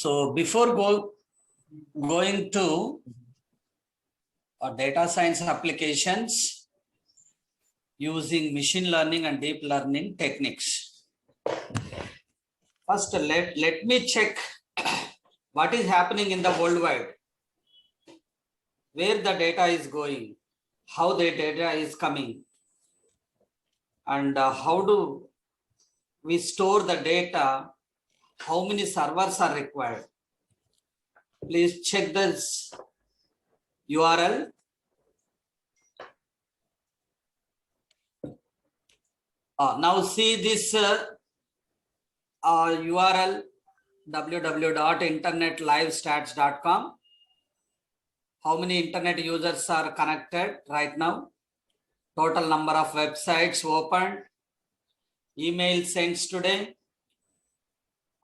So before going to data science applications using machine learning and deep learning techniques, first let me check what is happening in the worldwide, where the data is going, how the data is coming, and how do we store the data, how many servers are required. Please check this URL. Now see this URL www.internetlivestats.com. How many internet users are connected right now? Total number of websites opened, email sent today,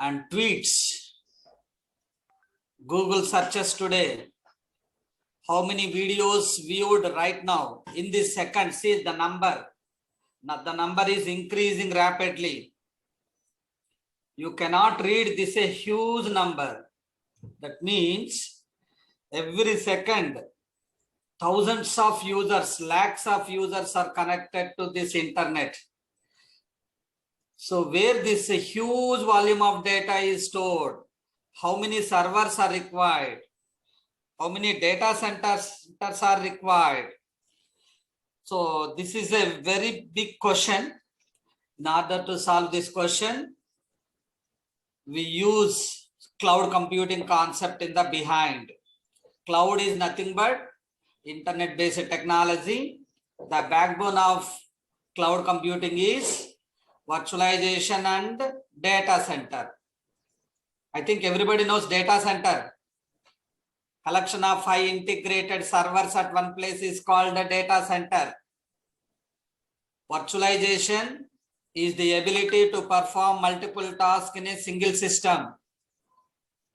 and tweets, Google searches today. How many videos viewed right now in this second? See the number. Now the number is increasing rapidly. You cannot read this a huge number. That means every second thousands of users, lakhs of users are connected to this internet. So where this huge volume of data is stored, how many servers are required, how many data centers are required. So this is a very big question. In order to solve this question, we use cloud computing concept in the behind. Cloud is nothing but internet-based technology. The backbone of cloud computing is virtualization and data center. I think everybody knows data center. Collection of high integrated servers at one place is called a data center. Virtualization is the ability to perform multiple tasks in a single system.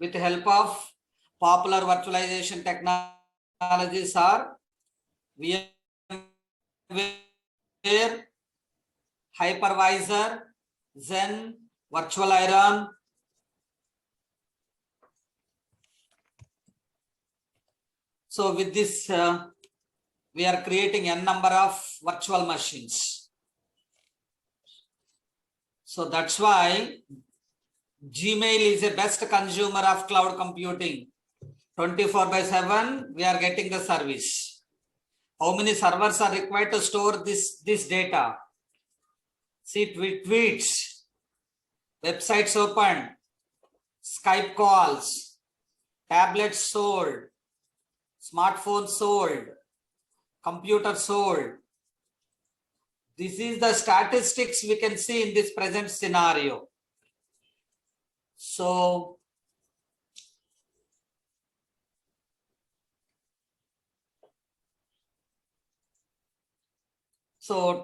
With the help of popular virtualization technologies are VMware, Hypervisor, Zen, Virtual Iron. So with this, we are creating n number of virtual machines. So that's why Gmail is the best consumer of cloud computing. 24/7, we are getting the service. How many servers are required to store this data? See tweets, websites open, Skype calls, tablets sold, smartphones sold, computer sold. This is the statistics we can see in this present scenario. So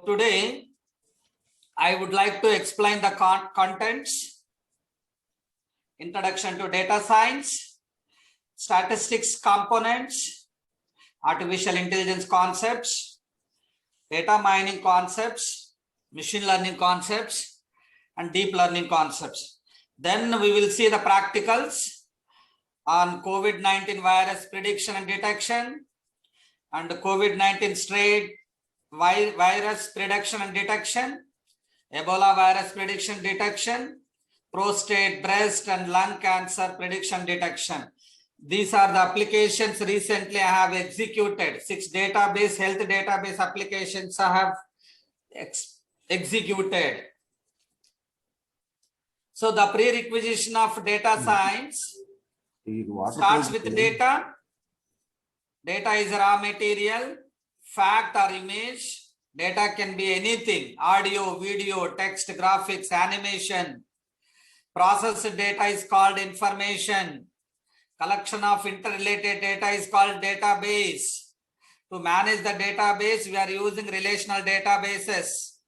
today I would like to explain the contents, introduction to data science, statistics components, artificial intelligence concepts, data mining concepts, machine learning concepts, and deep learning concepts. Then we will see the practicals on COVID-19 virus prediction and detection, and COVID-19 strain virus prediction and detection, Ebola virus prediction detection, prostate, breast, and lung cancer prediction detection. These are the applications recently I have executed. 6 database, health database applications I have executed. So the prerequisition of data science starts with data. Data is raw material, fact or image. Data can be anything: audio, video, text, graphics, animation. Processed data is called information. Collection of interrelated data is called database. To manage the database, we are using relational databases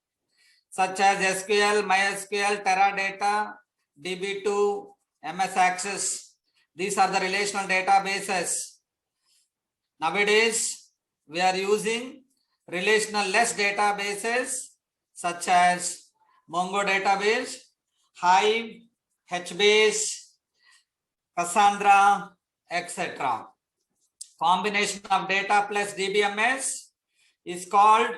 such as SQL, MySQL, Teradata, DB2, MS Access. These are the relational databases. Nowadays, we are using relational less databases such as Mongo database, Hive, HBase, Cassandra, etc. Combination of data plus DBMS is called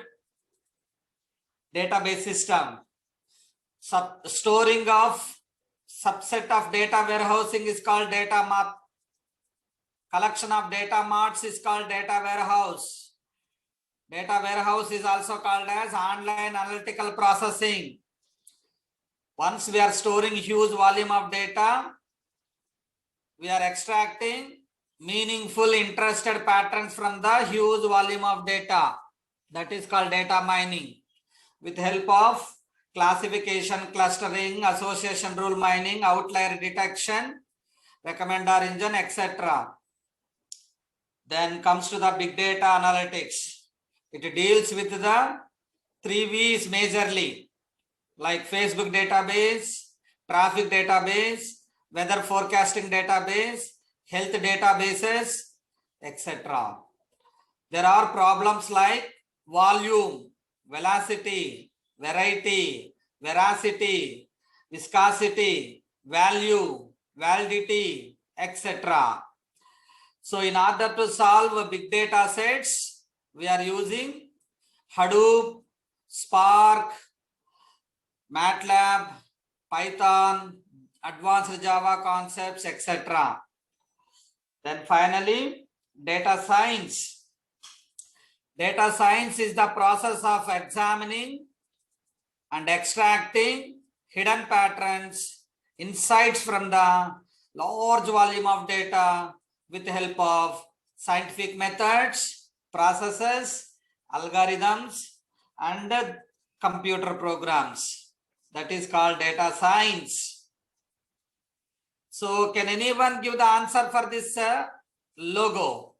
database system. Storing of subset of data warehousing is called data mart. Collection of data marts is called data warehouse. Data warehouse is also called as online analytical processing. Once we are storing huge volume of data, we are extracting meaningful interested patterns from the huge volume of data. That is called data mining. With help of classification, clustering, association rule mining, outlier detection, recommender engine, etc. Then comes to the big data analytics. It deals with the 3 V's majorly, like Facebook database, traffic database, weather forecasting database, health databases, etc. There are problems like volume, velocity, variety, veracity, viscosity, value, validity, etc. So in order to solve big data sets, we are using Hadoop, Spark, MATLAB, Python, advanced Java concepts, etc. Then finally, data science. Data science is the process of examining and extracting hidden patterns, insights from the large volume of data with the help of scientific methods, processes, algorithms, and computer programs. That is called data science. So can anyone give the answer for this logo?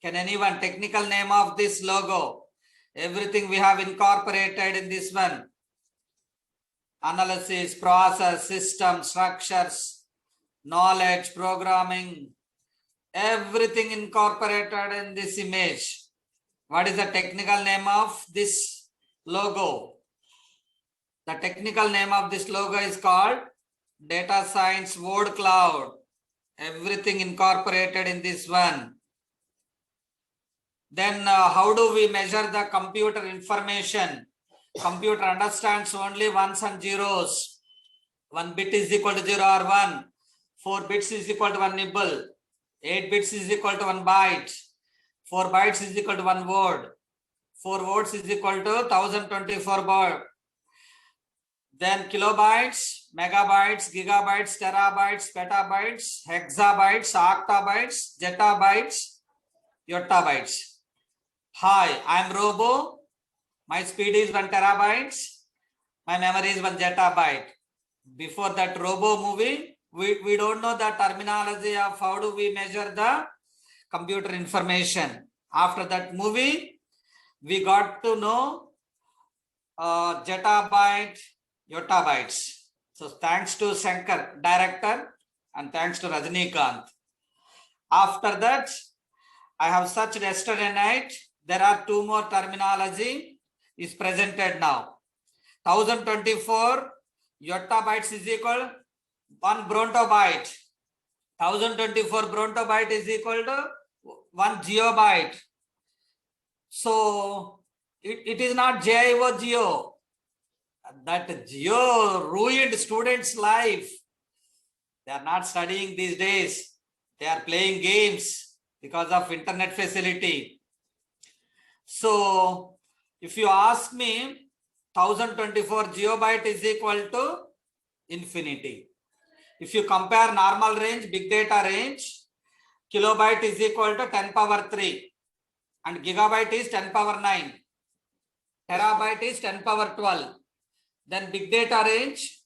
Can anyone? Technical name of this logo? Everything we have incorporated in this one. Analysis, process, system, structures, knowledge, programming, everything incorporated in this image. What is the technical name of this logo? The technical name of this logo is called Data Science Word Cloud. Everything incorporated in this one. Then how do we measure the computer information? Computer understands only ones and zeros. 1 bit is equal to 0 or 1. 4 bits is equal to 1 nibble. 8 bits is equal to 1 byte. 4 bytes is equal to 1 word. 4 words is equal to 1024 word. Then kilobytes, megabytes, gigabytes, terabytes, petabytes, hexabytes, octabytes, zettabytes, yottabytes. Hi, I am Robo. My speed is 1 terabyte. My memory is 1 zettabyte. Before that Robo movie, we don't know the terminology of how do we measure the computer information. After that movie, we got to know zettabyte, yottabytes. So thanks to Shankar, director, and thanks to Rajnikant. After that, I have searched yesterday night. There are 2 more terminology is presented now. 1024 yottabytes is equal 1 brontobyte. 1024 brontobyte is equal to 1 geobyte. So it is not GIO geo. That geo ruined students' life. They are not studying these days. They are playing games because of internet facility. So if you ask me, 1024 geobyte is equal to infinity. If you compare normal range, big data range, kilobyte is equal to 10 power 3 and gigabyte is 10 power 9. Terabyte is 10 power 12. Then big data range,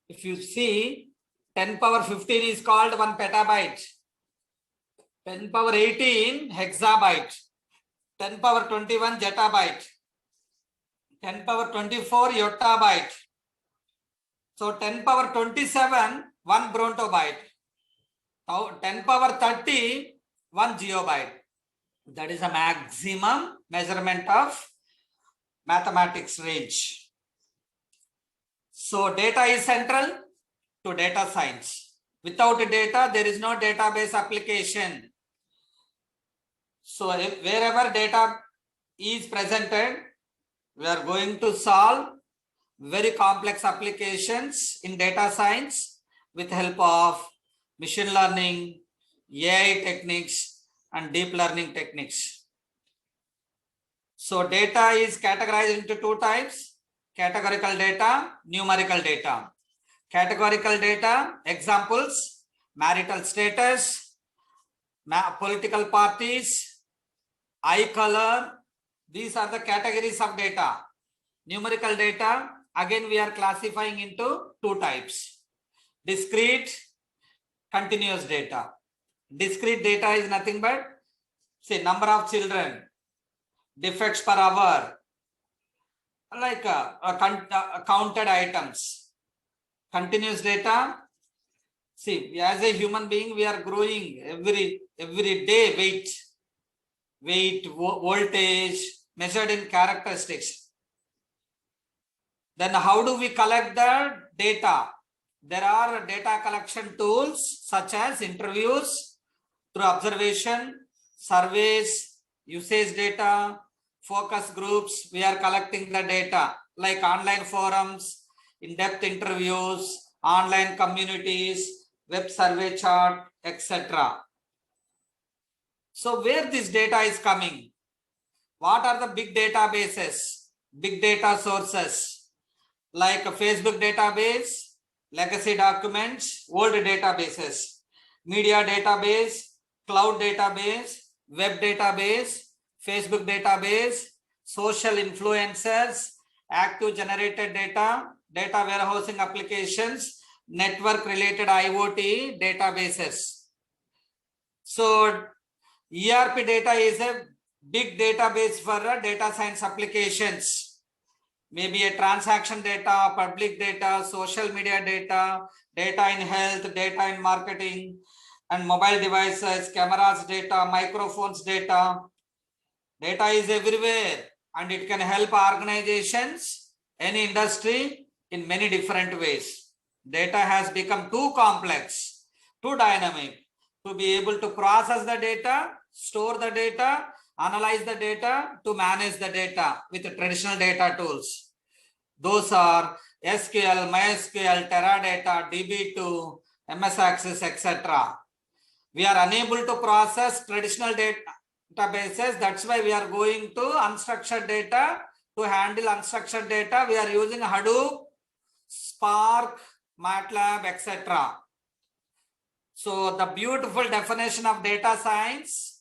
if you see, 10 power 15 is called 1 petabyte. 10 power 18 hexabyte. 10 power 21 zettabyte. 10 power 24 yottabyte. So 10 power 27 1 brontobyte. 10 power 30 1 geobyte. That is a maximum measurement of mathematics range. So data is central to data science. Without data, there is no database application. So wherever data is presented, we are going to solve very complex applications in data science with help of machine learning, AI techniques, and deep learning techniques. So data is categorized into two types: categorical data, numerical data. Categorical data, examples: marital status, political parties, eye color. These are the categories of data. Numerical data, again we are classifying into two types: discrete, continuous data. Discrete data is nothing but, say, number of children, defects per hour, like counted items. Continuous data, see, as a human being, we are growing every day. Weight, voltage, measured in characteristics. Then how do we collect the data? There are data collection tools such as interviews, through observation, surveys, usage data, focus groups. We are collecting the data like online forums, in-depth interviews, online communities, web survey chart, etc. So where this data is coming? What are the big databases, big data sources? Like a Facebook database, legacy documents, old databases, media database, cloud database, web database, Facebook database, social influencers, active generated data, data warehousing applications, network related IoT databases. So ERP data is a big database for data science applications. Maybe a transaction data, public data, social media data, data in health, data in marketing, and mobile devices, cameras data, microphones data. Data is everywhere and it can help organizations, any industry in many different ways. Data has become too complex, too dynamic to be able to process the data, store the data, analyze the data, to manage the data with the traditional data tools. Those are SQL, MySQL, Teradata, DB2, MS Access, etc. We are unable to process traditional databases. That's why we are going to unstructured data. To handle unstructured data, we are using Hadoop, Spark, MATLAB, etc. So the beautiful definition of data science,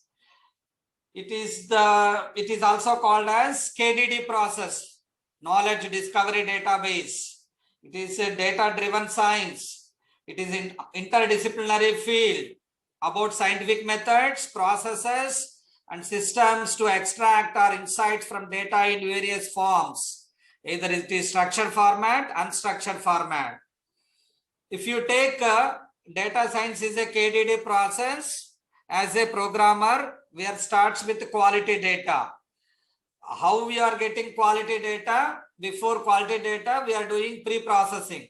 it is also called as KDD process, knowledge discovery database. It is a data driven science. It is an interdisciplinary field about scientific methods, processes, and systems to extract our insights from data in various forms. Either it is structured format, unstructured format. If you take data science is a KDD process, as a programmer, we are starts with quality data. How we are getting quality data? Before quality data, we are doing pre-processing,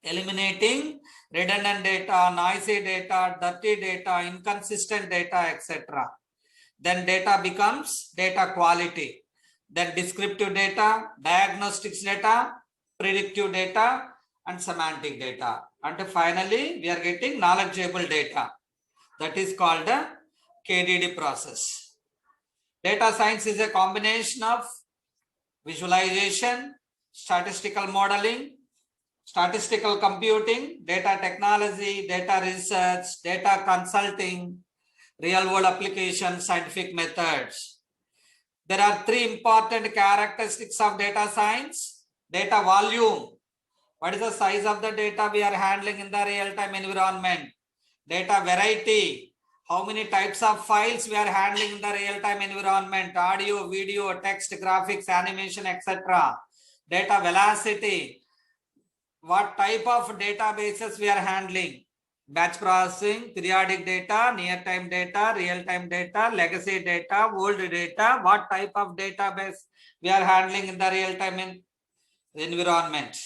eliminating redundant data, noisy data, dirty data, inconsistent data, etc. Then data becomes data quality. Then descriptive data, diagnostics data, predictive data, and semantic data. And finally, we are getting knowledgeable data. That is called the KDD process. Data science is a combination of visualization, statistical modeling, statistical computing, data technology, data research, data consulting, real world applications, scientific methods. There are three important characteristics of data science. Data volume. What is the size of the data we are handling in the real-time environment? Data variety. How many types of files we are handling in the real-time environment? Audio, video, text, graphics, animation, etc. Data velocity. What type of databases we are handling? Batch processing, periodic data, near-time data, real-time data, legacy data, old data. What type of database we are handling in the real-time environment?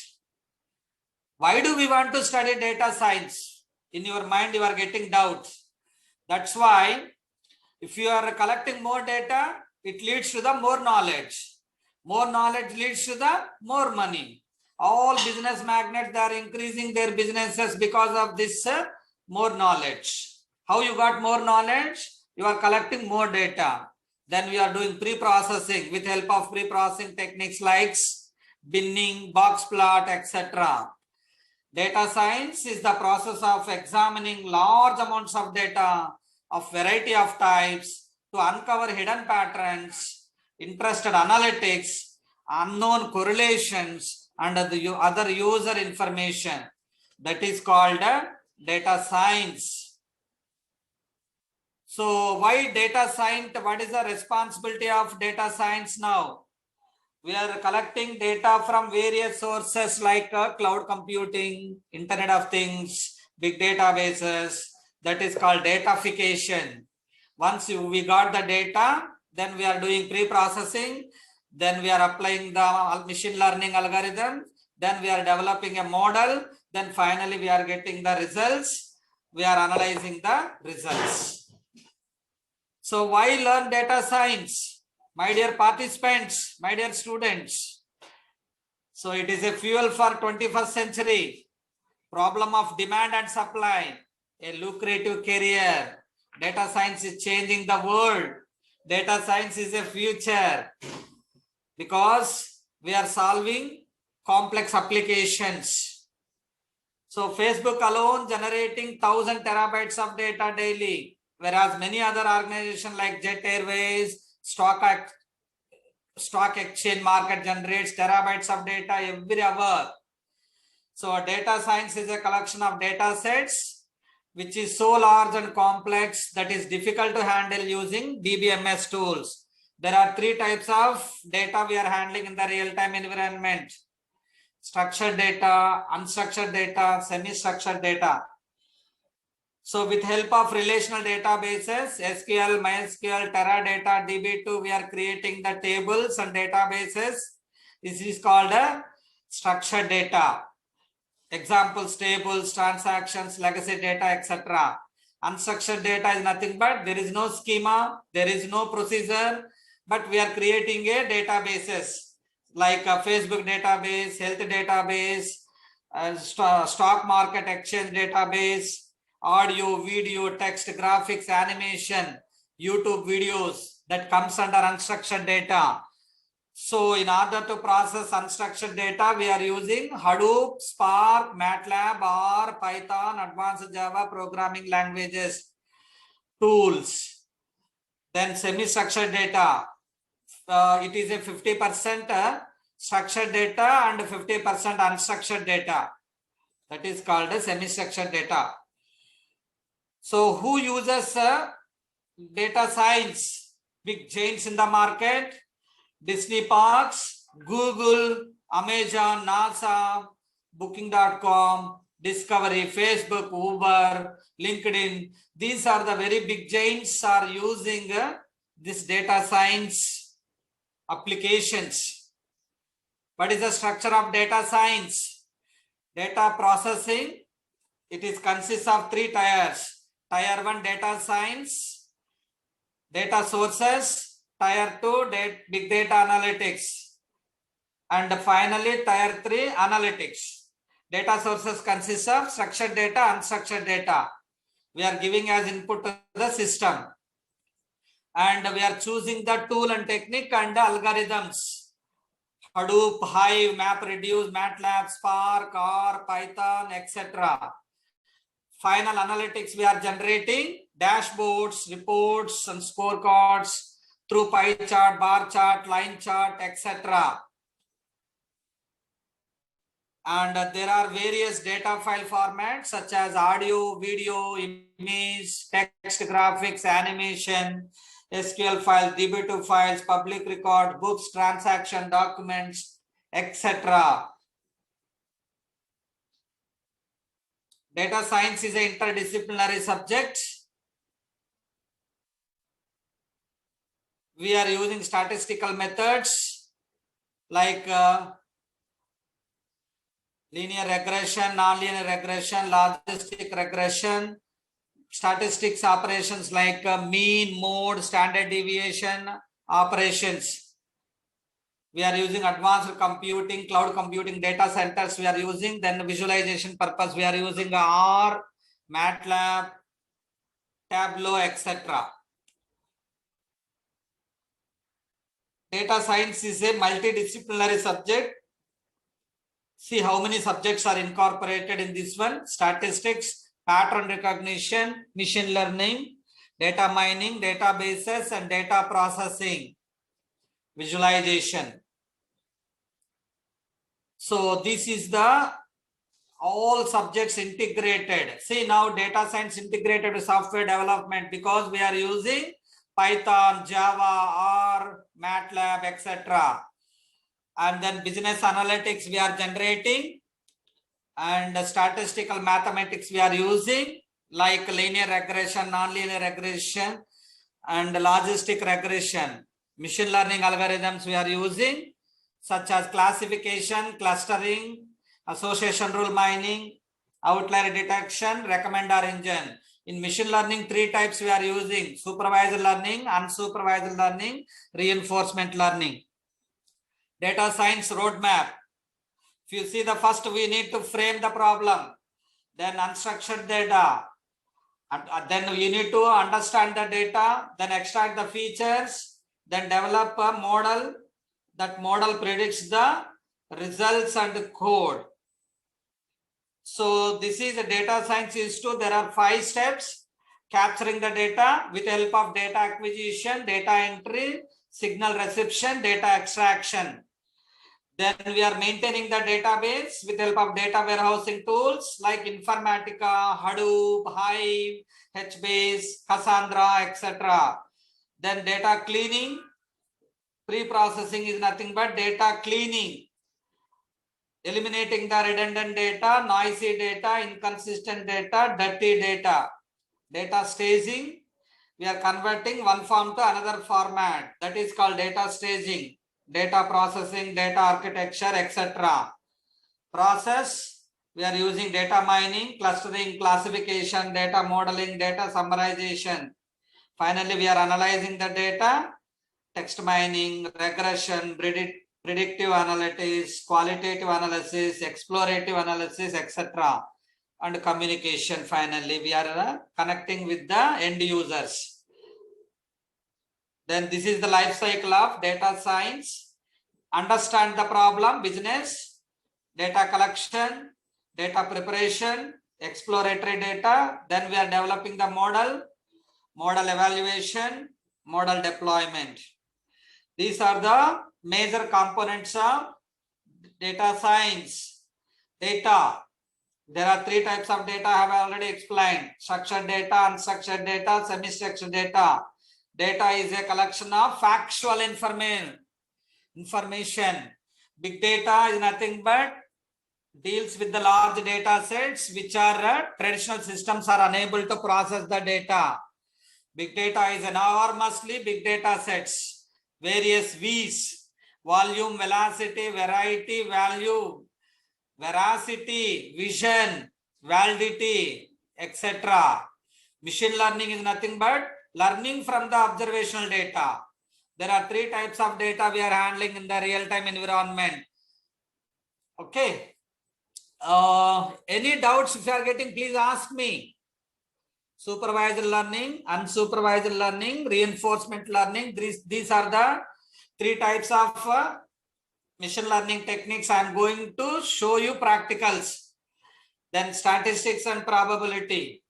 Why do we want to study data science? In your mind, you are getting doubts. That's why if you are collecting more data, it leads to the more knowledge. More knowledge leads to the more money. All business magnates, they are increasing their businesses because of this more knowledge. How you got more knowledge? You are collecting more data. Then we are doing pre-processing with help of pre-processing techniques like binning, box plot, etc. Data science is the process of examining large amounts of data of variety of types to uncover hidden patterns, interested analytics, unknown correlations, and other user information. That is called data science. So why data science? What is the responsibility of data science now? We are collecting data from various sources like cloud computing, Internet of Things, big databases. That is called datafication. Once we got the data, then we are doing pre-processing. Then we are applying the machine learning algorithm. Then we are developing a model. Then finally we are getting the results. We are analyzing the results. So why learn data science? My dear participants, my dear students, so it is a fuel for 21st century, problem of demand and supply, a lucrative career. Data science is changing the world. Data science is a future because we are solving complex applications. So Facebook alone generating 1,000 terabytes of data daily, whereas many other organizations like Jet Airways, Stock exchange market generates terabytes of data every hour. So data science is a collection of data sets which is so large and complex that is difficult to handle using DBMS tools. There are three types of data we are handling in the real-time environment: structured data, unstructured data, semi-structured data. So with help of relational databases, SQL, MySQL, Teradata, DB2, we are creating the tables and databases. This is called a structured data. Examples, tables, transactions, legacy data, etc. Unstructured data is nothing but there is no schema, there is no procedure, but we are creating a databases like a Facebook database, health database, stock market exchange database, audio, video, text, graphics, animation, YouTube videos that comes under unstructured data. So in order to process unstructured data, we are using Hadoop, Spark, MATLAB, R, Python, Advanced Java programming languages, tools. Then semi-structured data. It is a 50% structured data and 50% unstructured data. That is called a semi-structured data. So who uses data science? Big giants in the market: Disney Parks, Google, Amazon, NASA, Booking.com, Discovery, Facebook, Uber, LinkedIn. These are the very big giants are using this data science applications. What is the structure of data science? Data processing, it is consists of three tiers. Tier 1 data science, data sources, tier 2 big data analytics, and finally tier 3 analytics. Data sources consist of structured data, unstructured data. We are giving as input to the system, and we are choosing the tool and technique and the algorithms: Hadoop, Hive, MapReduce, MATLAB, Spark, R, Python, etc. Final analytics, we are generating dashboards, reports, and scorecards through pie chart, bar chart, line chart, etc. And there are various data file formats such as audio, video, image, text, graphics, animation, SQL files, DB2 files, public record, books, transaction, documents, etc. Data science is an interdisciplinary subject. We are using statistical methods like linear regression, non-linear regression, logistic regression, statistics operations like mean, mode, standard deviation operations. We are using advanced computing, cloud computing data centers we are using. Then visualization purpose we are using R, MATLAB, Tableau, etc. Data science is a multidisciplinary subject. See how many subjects are incorporated in this one: statistics, pattern recognition, machine learning, data mining, databases, and data processing, visualization. So this is the all subjects integrated. See now data science integrated with software development, because we are using Python, Java, R, MATLAB, etc. And then business analytics we are generating, and statistical mathematics we are using, like linear regression, non-linear regression, and logistic regression. Machine learning algorithms we are using, such as classification, clustering, association rule mining, outlier detection, recommender engine. In machine learning, 3 types we are using: supervised learning, unsupervised learning, reinforcement learning. Data science roadmap. If you see, the first we need to frame the problem, then unstructured data, and then we need to understand the data, then extract the features, then develop a model. That model predicts the results and code. So this is the data science is to, there are 5 steps: capturing the data with the help of data acquisition, data entry, signal reception, data extraction. Then we are maintaining the database with the help of data warehousing tools like Informatica, Hadoop, Hive, HBase, Cassandra, etc. Then data cleaning. Pre-processing is nothing but data cleaning, eliminating the redundant data, noisy data, inconsistent data, dirty data. Data staging. We are converting one form to another format. That is called data staging. Data processing, data architecture, etc. Process. We are using data mining, clustering, classification, data modeling, data summarization. Finally, we are analyzing the data: text mining, regression, predictive analytics, qualitative analysis, explorative analysis, etc. And communication. Finally, we are connecting with the end users. Then this is the life cycle of data science. Understand the problem, business, data collection, data preparation, exploratory data. Then we are developing the model, model evaluation, model deployment. These are the major components of data science. Data. There are 3 types of data I have already explained: structured data, unstructured data, semi-structured data. Data is a collection of factual information. Big data is nothing but deals with the large data sets which are traditional systems are unable to process the data. Big data is enormously big data sets, various V's: volume, velocity, variety, value, veracity, vision, validity, etc. Machine learning is nothing but learning from the observational data. There are 3 types of data we are handling in the real-time environment. Okay. Any doubts if you are getting, please ask me. Supervised learning, unsupervised learning, reinforcement learning. These are the 3 types of machine learning techniques. I am going to show you practicals. Then statistics and probability.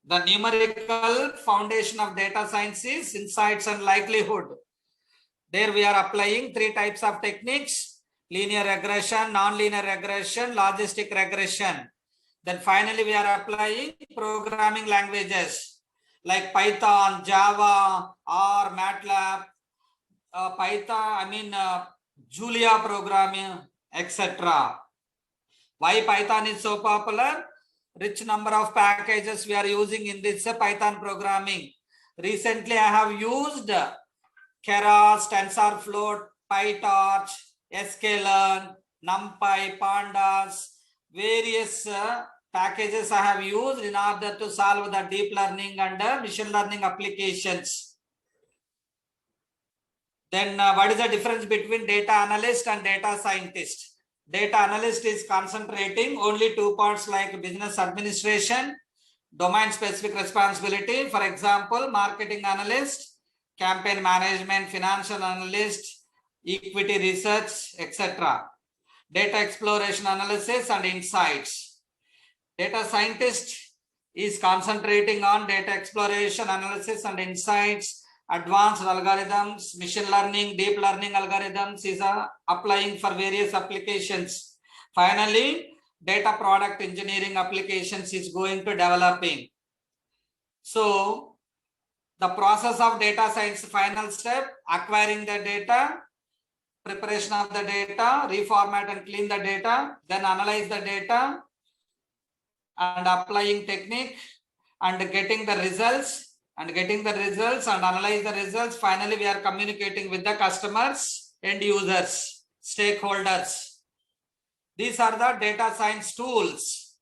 The numerical foundation of data science is insights and likelihood. There we are applying 3 types of techniques: linear regression, non-linear regression, logistic regression. Then finally we are applying programming languages like Python, Java, or MATLAB, Julia programming, etc. Why Python is so popular? Rich number of packages we are using in this Python programming. Recently, I have used Keras, TensorFlow, PyTorch, sklearn, NumPy, Pandas, various packages I have used in order to solve the deep learning and machine learning applications. Then what is the difference between data analyst and data scientist? Data analyst is concentrating only two parts like business administration, domain specific responsibility. For example, marketing analyst, campaign management, financial analyst, equity research, etc. Data exploration analysis and insights. Data scientist is concentrating on data exploration, analysis and insights. Advanced algorithms, machine learning, deep learning algorithms is applying for various applications. Finally, data product engineering applications is going to developing. So the process of data science, final step, acquiring the data, preparation of the data, reformat and clean the data, then analyze the data and applying technique and getting the results and analyze the results. Finally, we are communicating with the customers, end users, stakeholders. These are the data science tools.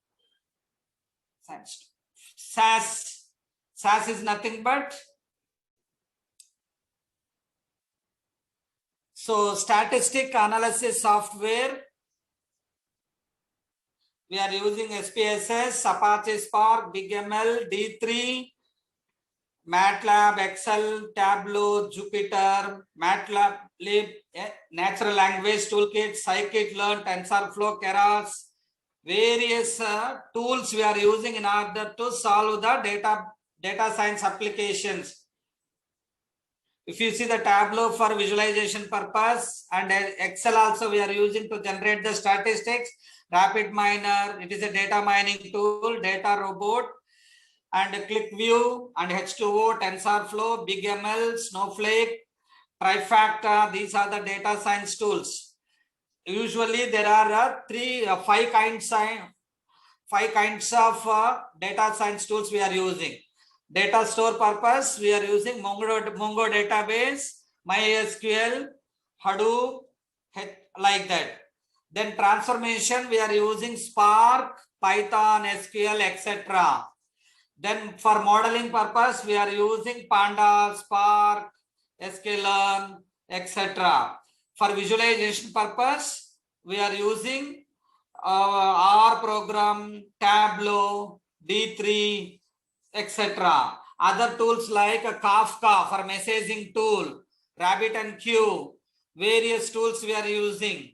SAS is nothing but statistic analysis software. We are using SPSS, Apache Spark, BigML, D3, MATLAB, Excel, Tableau, Jupyter, MATLAB, Lib, Natural Language Toolkit, Scikit-learn, TensorFlow, Keras, various tools we are using in order to solve the data science applications. If you see the Tableau for visualization purpose and Excel also we are using to generate the statistics, RapidMiner, it is a data mining tool, DataRobot, and QlikView and H2O, TensorFlow, BigML, Snowflake, Trifacta. These are the data science tools. Usually there are five kinds of data science tools we are using. Data store purpose, we are using Mongo database, MySQL, Hadoop, like that. Then transformation, we are using Spark, Python, SQL, etc. Then for modeling purpose, we are using Panda, Spark, sklearn, etc. For visualization purpose, we are using R program, Tableau, D3, etc. Other tools like Kafka for messaging tool, RabbitMQ, various tools we are using.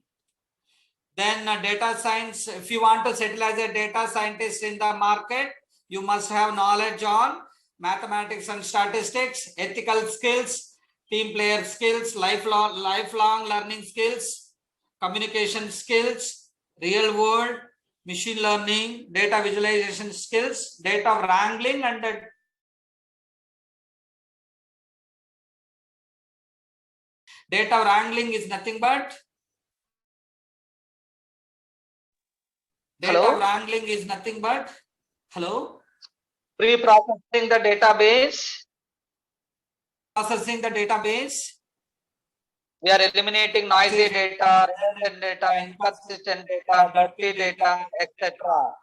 Then data science, if you want to settle as a data scientist in the market, you must have knowledge on mathematics and statistics, ethical skills, team player skills, lifelong learning skills, communication skills, real world, machine learning, data visualization skills, data wrangling, and data wrangling is nothing but wrangling is nothing but pre-processing the database. We are eliminating noisy data, redundant data, inconsistent data, dirty data, etc.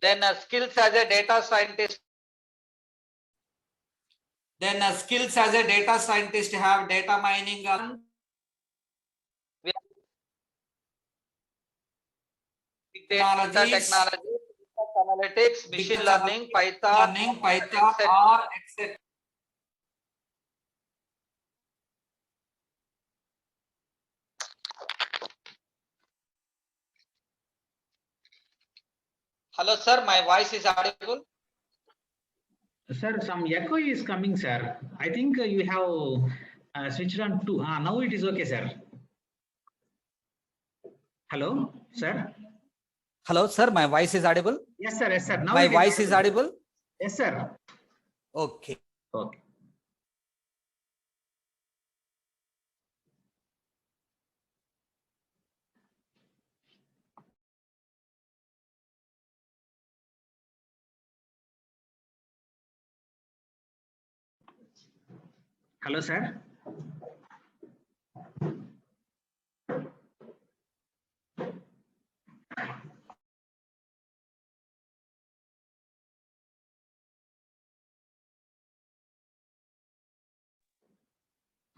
Then skills as a data scientist. Have data mining. Technology, analytics, machine learning, Python, or etc. Hello, sir. My voice is audible. Sir, some echo is coming, sir. I think you have switched on to. Now it is okay, sir. Hello, sir. Hello, sir. My voice is audible. Yes, sir. Yes, sir. Now my voice is audible. Yes, sir. Okay. Okay. Hello, sir.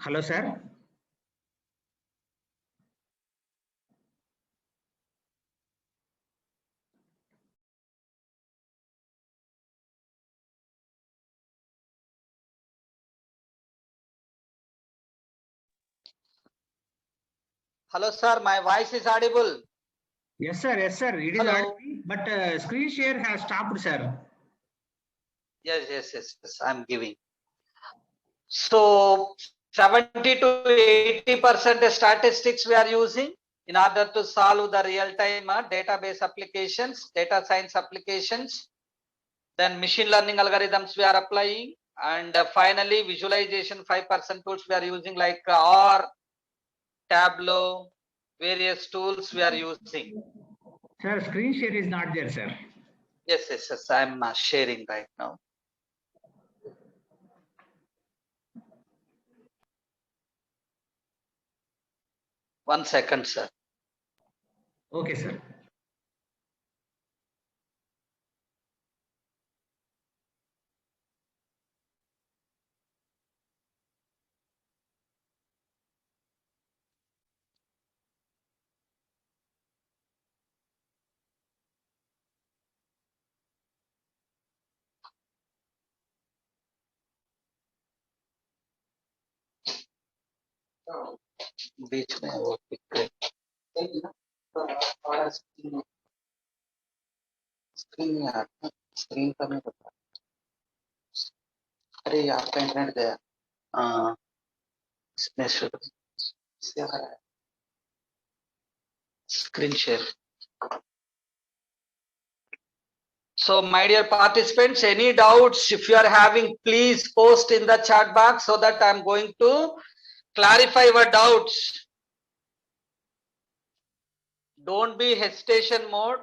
Hello, sir. Hello, sir. My voice is audible. Yes, sir. Yes, sir. It is Hello. audible, but screen share has stopped, sir. Yes. I'm giving. So 70 to 80% statistics we are using in order to solve the real-time database applications, data science applications. Then machine learning algorithms we are applying, and finally visualization 5% tools we are using like R, Tableau, various tools we are using. Sir, screen share is not there, sir. Yes. I'm sharing right now. One second, sir. Okay, sir. बीच में वो screen नहीं आ रहा, screen का नहीं पता। अरे आपका internet गया। हाँ, इसमें screen share. So my dear participants, any doubts if you are having, please post in the chat box so that I'm going to clarify your doubts. Don't be hesitation mode.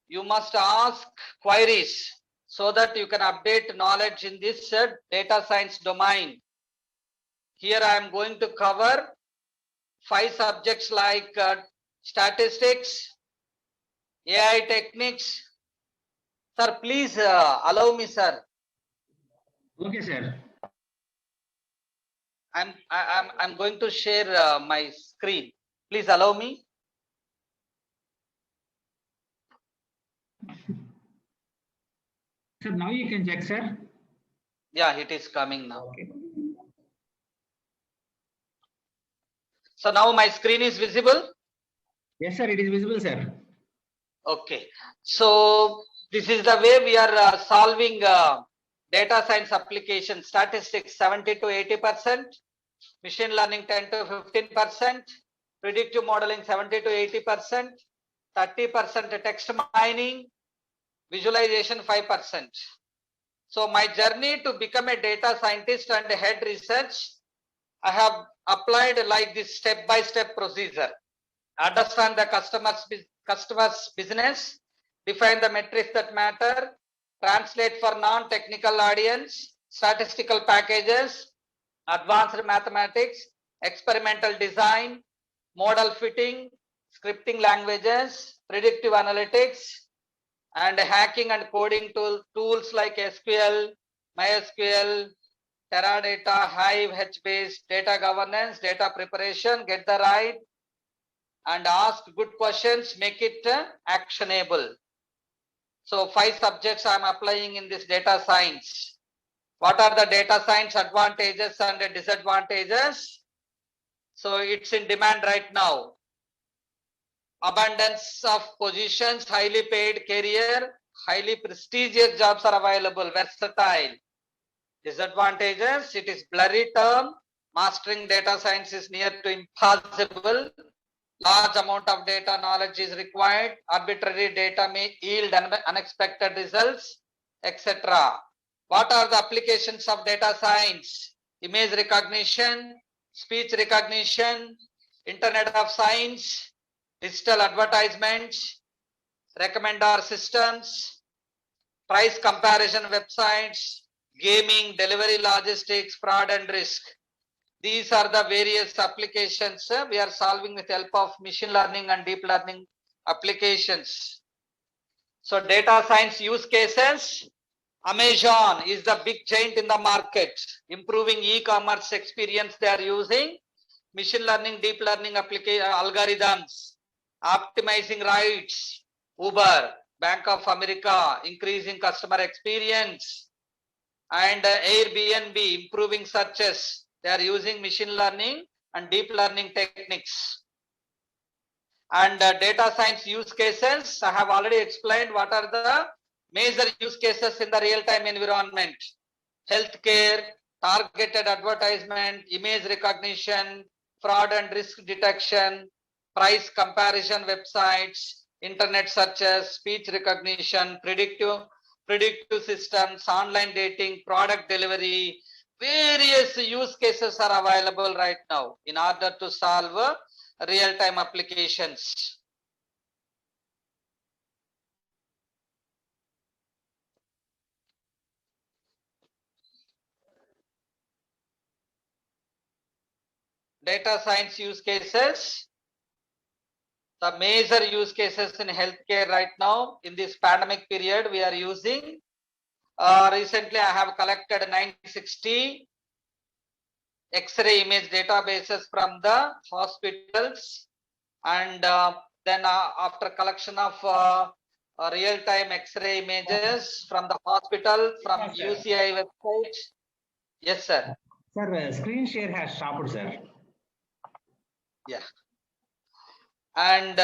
You must ask queries so that you can update knowledge in this data science domain. Here I am going to cover 5 subjects like statistics, AI techniques. Sir, please allow me, sir. Okay, sir. I'm going to share my screen. Please allow me. Sir, now you can check, sir. Yeah, it is coming now. Okay. So now my screen is visible. Yes, sir. It is visible, sir. Okay. So this is the way we are solving data science application. Statistics 70 to 80%, machine learning 10 to 15%, predictive modeling 70 to 80%, 30% text mining, visualization 5%. So my journey to become a data scientist and head research, I have applied like this step-by-step procedure. Understand the customer's business, define the metrics that matter, translate for non-technical audience, statistical packages, advanced mathematics, experimental design, model fitting, scripting languages, predictive analytics, and hacking and coding tools like SQL, MySQL, Teradata, Hive, HBase, data governance, data preparation, get the right, and ask good questions, make it actionable. So 5 subjects I'm applying in this data science. What are the data science advantages and disadvantages? So it's in demand right now. Abundance of positions, highly paid career, highly prestigious jobs are available, versatile. Disadvantages, it is blurry term, mastering data science is near to impossible, large amount of data knowledge is required, arbitrary data may yield unexpected results, etc. What are the applications of data science? Image recognition, speech recognition, Internet of Science, digital advertisements, recommender systems, price comparison websites, gaming, delivery logistics, fraud and risk. These are the various applications we are solving with help of machine learning and deep learning applications. So data science use cases, Amazon is the big giant in the market, improving e-commerce experience. They are using machine learning, deep learning application algorithms, optimizing rides. Uber, Bank of America, increasing customer experience, and Airbnb, improving searches. They are using machine learning and deep learning techniques. And data science use cases, I have already explained what are the major use cases in the real-time environment. Healthcare, targeted advertisement, image recognition, fraud and risk detection, price comparison websites, internet searches, speech recognition, predictive systems, online dating, product delivery. Various use cases are available right now in order to solve real-time applications. Data science use cases. The major use cases in healthcare right now in this pandemic period we are using. Recently I have collected 960 X-ray image databases from the hospitals, and then after collection of real-time X-ray images from the hospital from Yes, UCI website. Yes, sir. Sir, screen share has stopped, sir. Yeah. And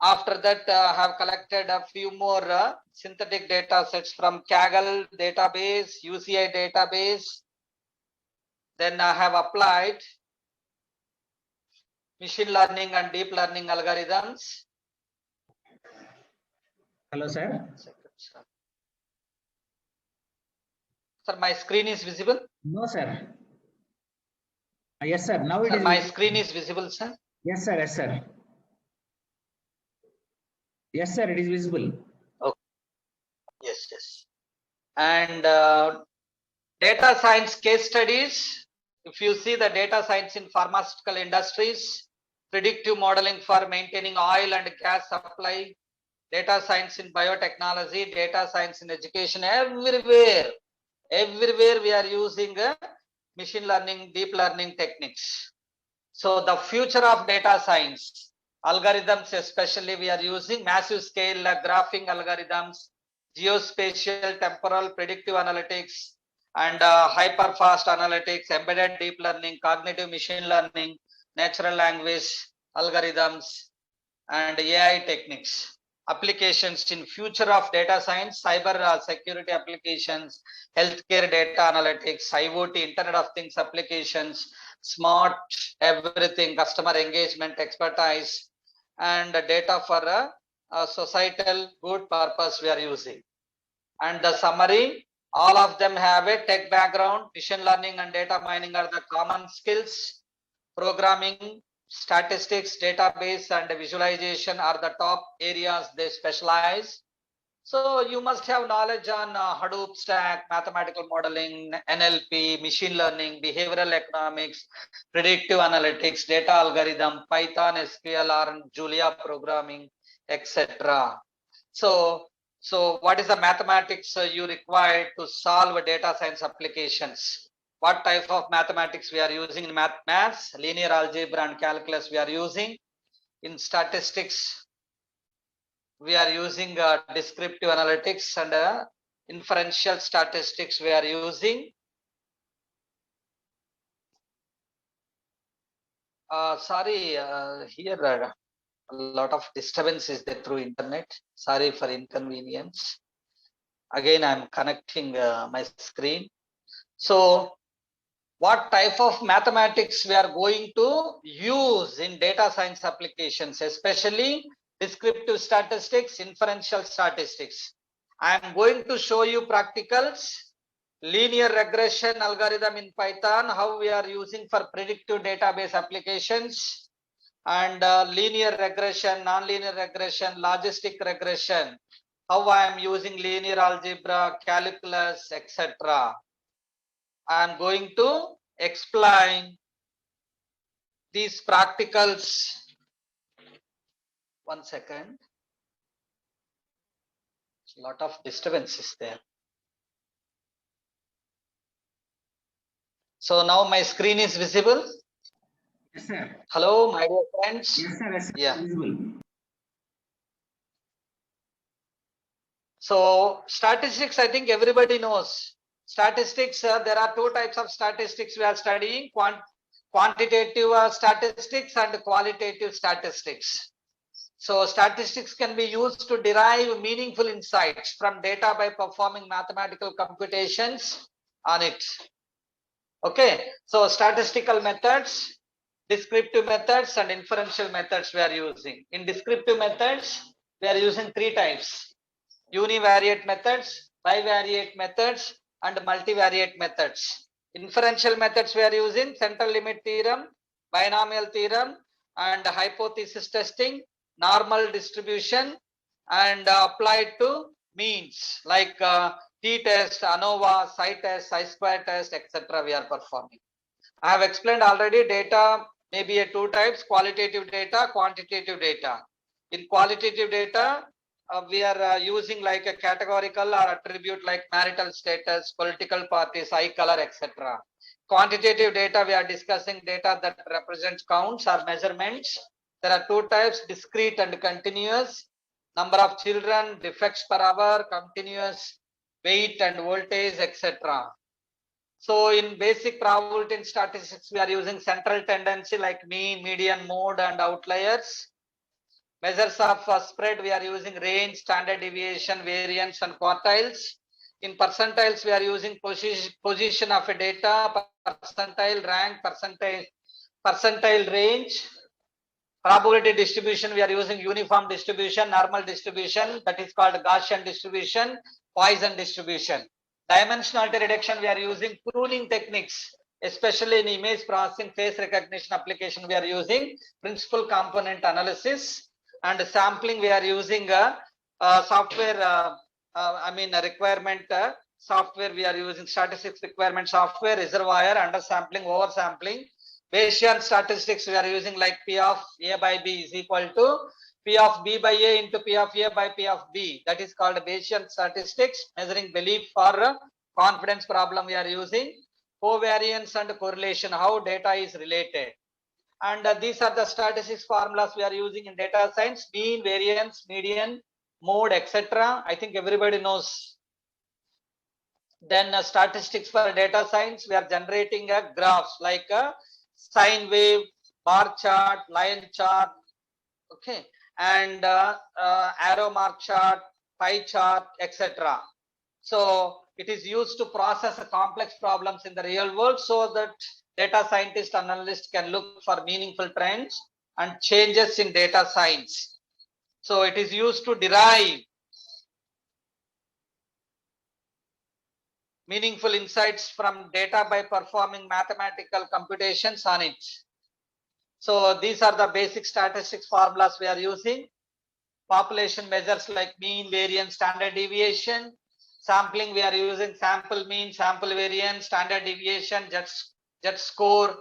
after that, I have collected a few more synthetic data sets from Kaggle database, UCI database. Then I have applied machine learning and deep learning algorithms. Hello, sir. Sir, my screen is visible? No, sir. Yes, sir. Now it Sir, is. my screen is visible, sir? Yes, sir. Yes, sir. Yes, sir. It is visible. Okay. Yes, yes. And data science case studies. If you see the data science in pharmaceutical industries, predictive modeling for maintaining oil and gas supply, data science in biotechnology, data science in education, everywhere we are using machine learning, deep learning techniques. So the future of data science, algorithms especially we are using massive scale graphing algorithms, geospatial, temporal, predictive analytics, and hyper fast analytics, embedded deep learning, cognitive machine learning, natural language algorithms, and AI techniques. Applications in future of data science, cyber security applications, healthcare data analytics, IoT, Internet of Things applications, smart everything, customer engagement expertise, and data for a societal good purpose we are using. And the summary, all of them have a tech background. Machine learning and data mining are the common skills. Programming, statistics, database, and visualization are the top areas they specialize. So you must have knowledge on Hadoop stack, mathematical modeling, NLP, machine learning, behavioral economics, predictive analytics, data algorithm, Python, SQL, or Julia programming, etc. So what is the mathematics you require to solve data science applications? What type of mathematics we are using in maths, linear algebra and calculus we are using. In statistics, we are using descriptive analytics and inferential statistics we are using. Sorry, here a lot of disturbance is there through internet. Sorry for inconvenience. Again, I'm connecting my screen. So what type of mathematics we are going to use in data science applications, especially descriptive statistics, inferential statistics. I am going to show you practicals, linear regression algorithm in Python, how we are using for predictive database applications, and linear regression, nonlinear regression, logistic regression, how I am using linear algebra, calculus, etc. I am going to explain these practicals. One second. A lot of disturbance is there. So now my screen is visible. Yes, sir. Hello, my dear friends. Yes, sir. Yes, sir. Yeah. Visible. So statistics, I think everybody knows. Statistics, there are two types of statistics we are studying, quantitative statistics and qualitative statistics. So statistics can be used to derive meaningful insights from data by performing mathematical computations on it. Okay, so statistical methods, descriptive methods and inferential methods we are using. In descriptive methods, we are using three types: univariate methods, bivariate methods and multivariate methods. Inferential methods we are using central limit theorem, binomial theorem and hypothesis testing, normal distribution and applied to means like t-test, ANOVA, psi-test, chi-square test, etc. we are performing. I have explained already data may be a two types: qualitative data, quantitative data. In qualitative data, we are using like a categorical or attribute like marital status, political parties, eye color, etc. Quantitative data, we are discussing data that represents counts or measurements. There are two types: discrete and continuous. Number of children, defects per hour, continuous, weight and voltage, etc. So in basic probability and statistics, we are using central tendency like mean, median, mode and outliers. Measures of spread, we are using range, standard deviation, variance and quartiles. In percentiles, we are using position of a data, percentile, rank, percentile range. Probability distribution, we are using uniform distribution, normal distribution, that is called Gaussian distribution, Poisson distribution. Dimensionality reduction, we are using pruning techniques, especially in image processing, face recognition application, we are using principal component analysis. And sampling, we are using software, a requirement software, we are using statistics requirement software, reservoir, undersampling, oversampling. Bayesian statistics, we are using like P of A by B is equal to P of B by A into P of A by P of B. That is called Bayesian statistics, measuring belief for confidence problem we are using. Covariance and correlation, how data is related. And these are the statistics formulas we are using in data science: mean, variance, median, mode, etc. I think everybody knows. Then statistics for data science, we are generating a graphs like a sine wave, bar chart, line chart, okay, and arrow mark chart, pie chart, etc. So it is used to process complex problems in the real world, so that data scientist and analyst can look for meaningful trends and changes in data science. So it is used to derive meaningful insights from data by performing mathematical computations on it. So these are the basic statistics formulas we are using. Population measures like mean, variance, standard deviation. Sampling, we are using sample mean, sample variance, standard deviation, Z score,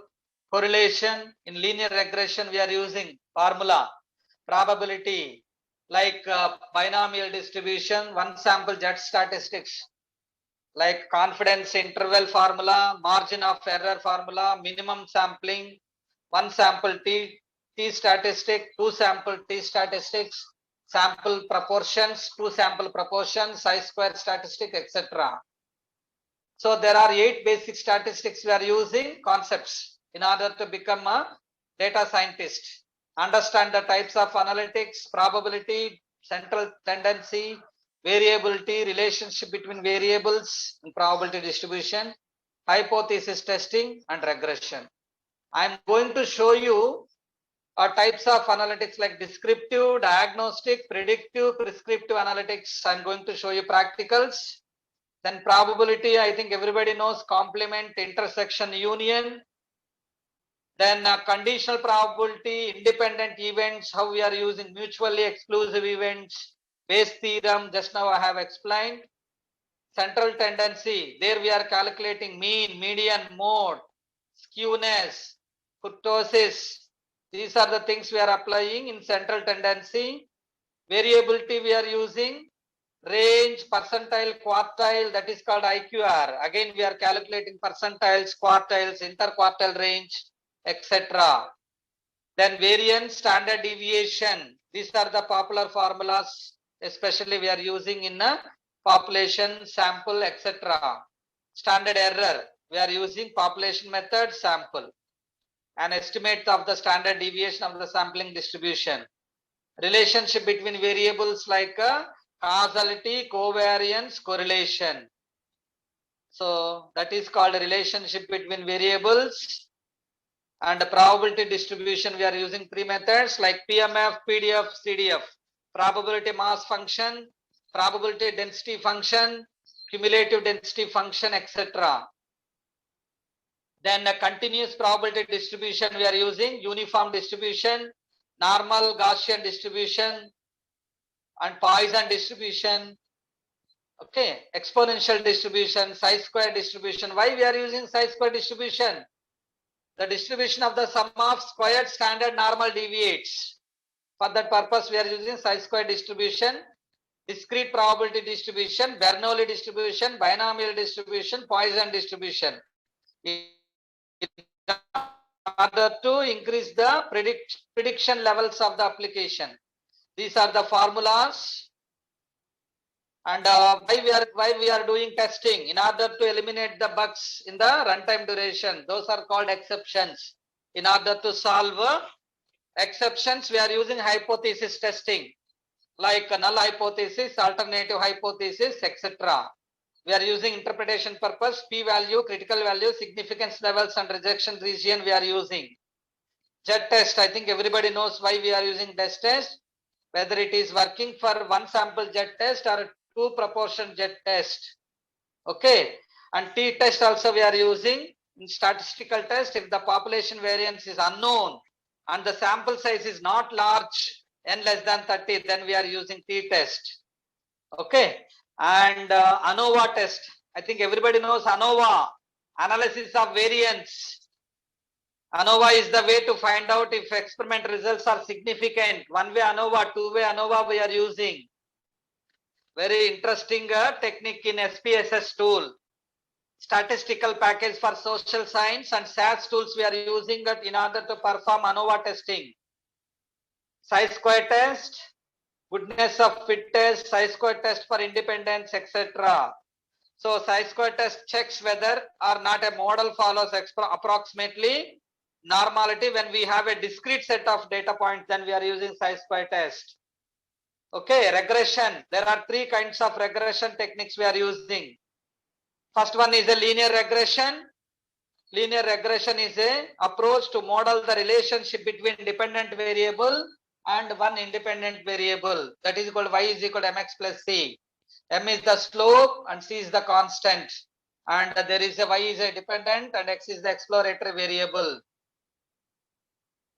correlation. In linear regression, we are using formula, probability, like binomial distribution, one sample Z statistics, like confidence interval formula, margin of error formula, minimum sampling, one sample T statistic, two sample T statistics, sample proportions, two sample proportions, chi-square statistic, etc. So there are 8 basic statistics we are using concepts in order to become a data scientist. Understand the types of analytics, probability, central tendency, variability, relationship between variables and probability distribution, hypothesis testing and regression. I am going to show you types of analytics like descriptive, diagnostic, predictive, prescriptive analytics. I'm going to show you practicals. Then probability, I think everybody knows: complement, intersection, union. Then conditional probability, independent events, how we are using mutually exclusive events, Bayes theorem, just now I have explained. Central tendency, there we are calculating mean, median, mode, skewness, kurtosis. These are the things we are applying in central tendency. Variability we are using range, percentile, quartile, that is called IQR. Again, we are calculating percentiles, quartiles, interquartile range, etc. Then variance, standard deviation. These are the popular formulas, especially we are using in a population, sample, etc. Standard error, we are using population method, sample. An estimate of the standard deviation of the sampling distribution. Relationship between variables like causality, covariance, correlation. So that is called a relationship between variables. And probability distribution, we are using three methods like PMF, PDF, CDF. Probability mass function, probability density function, cumulative density function, etc. Then a continuous probability distribution, we are using uniform distribution, normal Gaussian distribution, and Poisson distribution. Okay, exponential distribution, chi-square distribution. Why we are using chi-square distribution? The distribution of the sum of squared standard normal deviates. For that purpose, we are using chi-square distribution, discrete probability distribution, Bernoulli distribution, binomial distribution, Poisson distribution. In order to increase the prediction levels of the application. These are the formulas. And why we are doing testing? In order to eliminate the bugs in the runtime duration. Those are called exceptions. In order to solve exceptions, we are using hypothesis testing, like null hypothesis, alternative hypothesis, etc. We are using interpretation purpose, p-value, critical value, significance levels, and rejection region we are using. Z-test, I think everybody knows why we are using Z-test, whether it is working for one sample Z-test or two proportion Z-test. Okay, and t-test also we are using in statistical test. If the population variance is unknown and the sample size is not large, n less than 30, then we are using t-test. Okay, and ANOVA test. I think everybody knows ANOVA, analysis of variance. ANOVA is the way to find out if experiment results are significant. One way ANOVA, two way ANOVA we are using. Very interesting technique in SPSS tool. Statistical package for social science and SAS tools we are using it in order to perform ANOVA testing. Chi-square test, goodness of fit test, chi-square test for independence, etc. So chi-square test checks whether or not a model follows approximately normality. When we have a discrete set of data points, then we are using chi-square test. Okay, regression. There are three kinds of regression techniques we are using. First one is a linear regression. Linear regression is a approach to model the relationship between dependent variable and one independent variable. That is called y is equal to mx plus c. M is the slope and c is the constant. And there is a y is a dependent and x is the exploratory variable.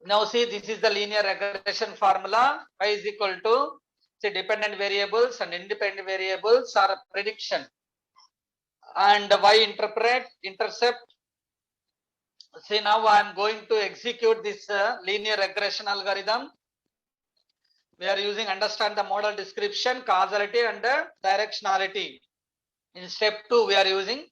Now see, this is the linear regression formula. Y is equal to, say, dependent variables and independent variables are a prediction. And y intercept. See, now I am going to execute this linear regression algorithm. We are using understand the model description, causality, and directionality. In step 2, we are using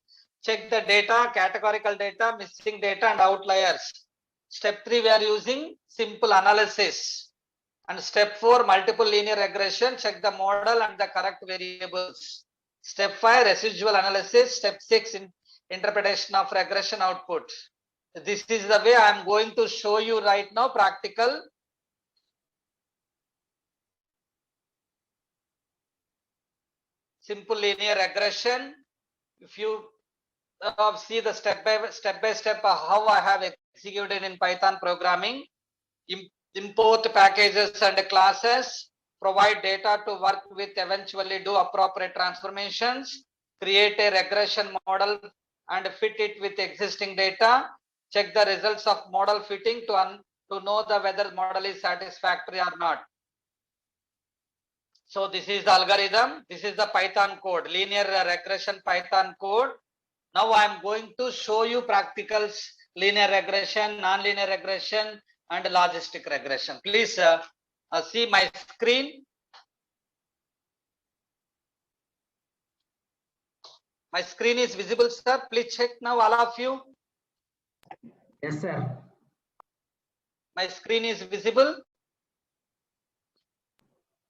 check the data, categorical data, missing data, and outliers. Step 3, we are using simple analysis. And step 4, multiple linear regression, check the model and the correct variables. Step 5, residual analysis. Step 6, interpretation of regression output. This is the way I am going to show you right now, practical. Simple linear regression. If you see the step by step how I have executed in Python programming, import packages and classes, provide data to work with, eventually do appropriate transformations, create a regression model and fit it with existing data, check the results of model fitting to know whether model is satisfactory or not. So this is the algorithm. This is the Python code, linear regression Python code. Now I am going to show you practicals, linear regression, non-linear regression, and logistic regression. Please see my screen. My screen is visible, sir. Please check now, all of you. Yes, sir. My screen is visible.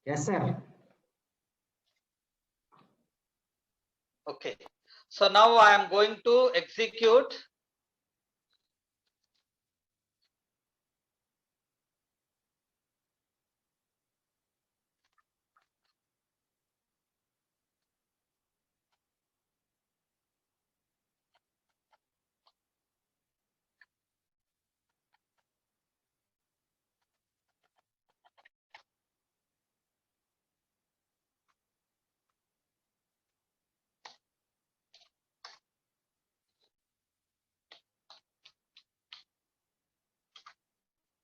Yes, sir. Okay. So now I am going to execute.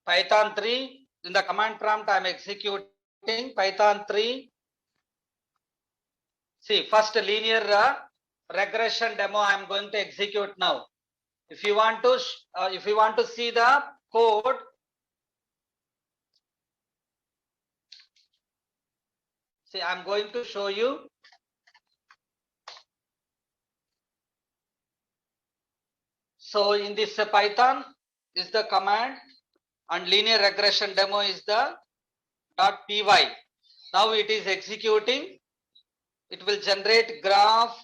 Python 3 in the command prompt. I am executing Python 3. See, first linear regression demo I am going to execute now. If you want to see the code, see, I am going to show you. So in this Python is the command, and linear regression demo is the .py. Now it is executing. It will generate graph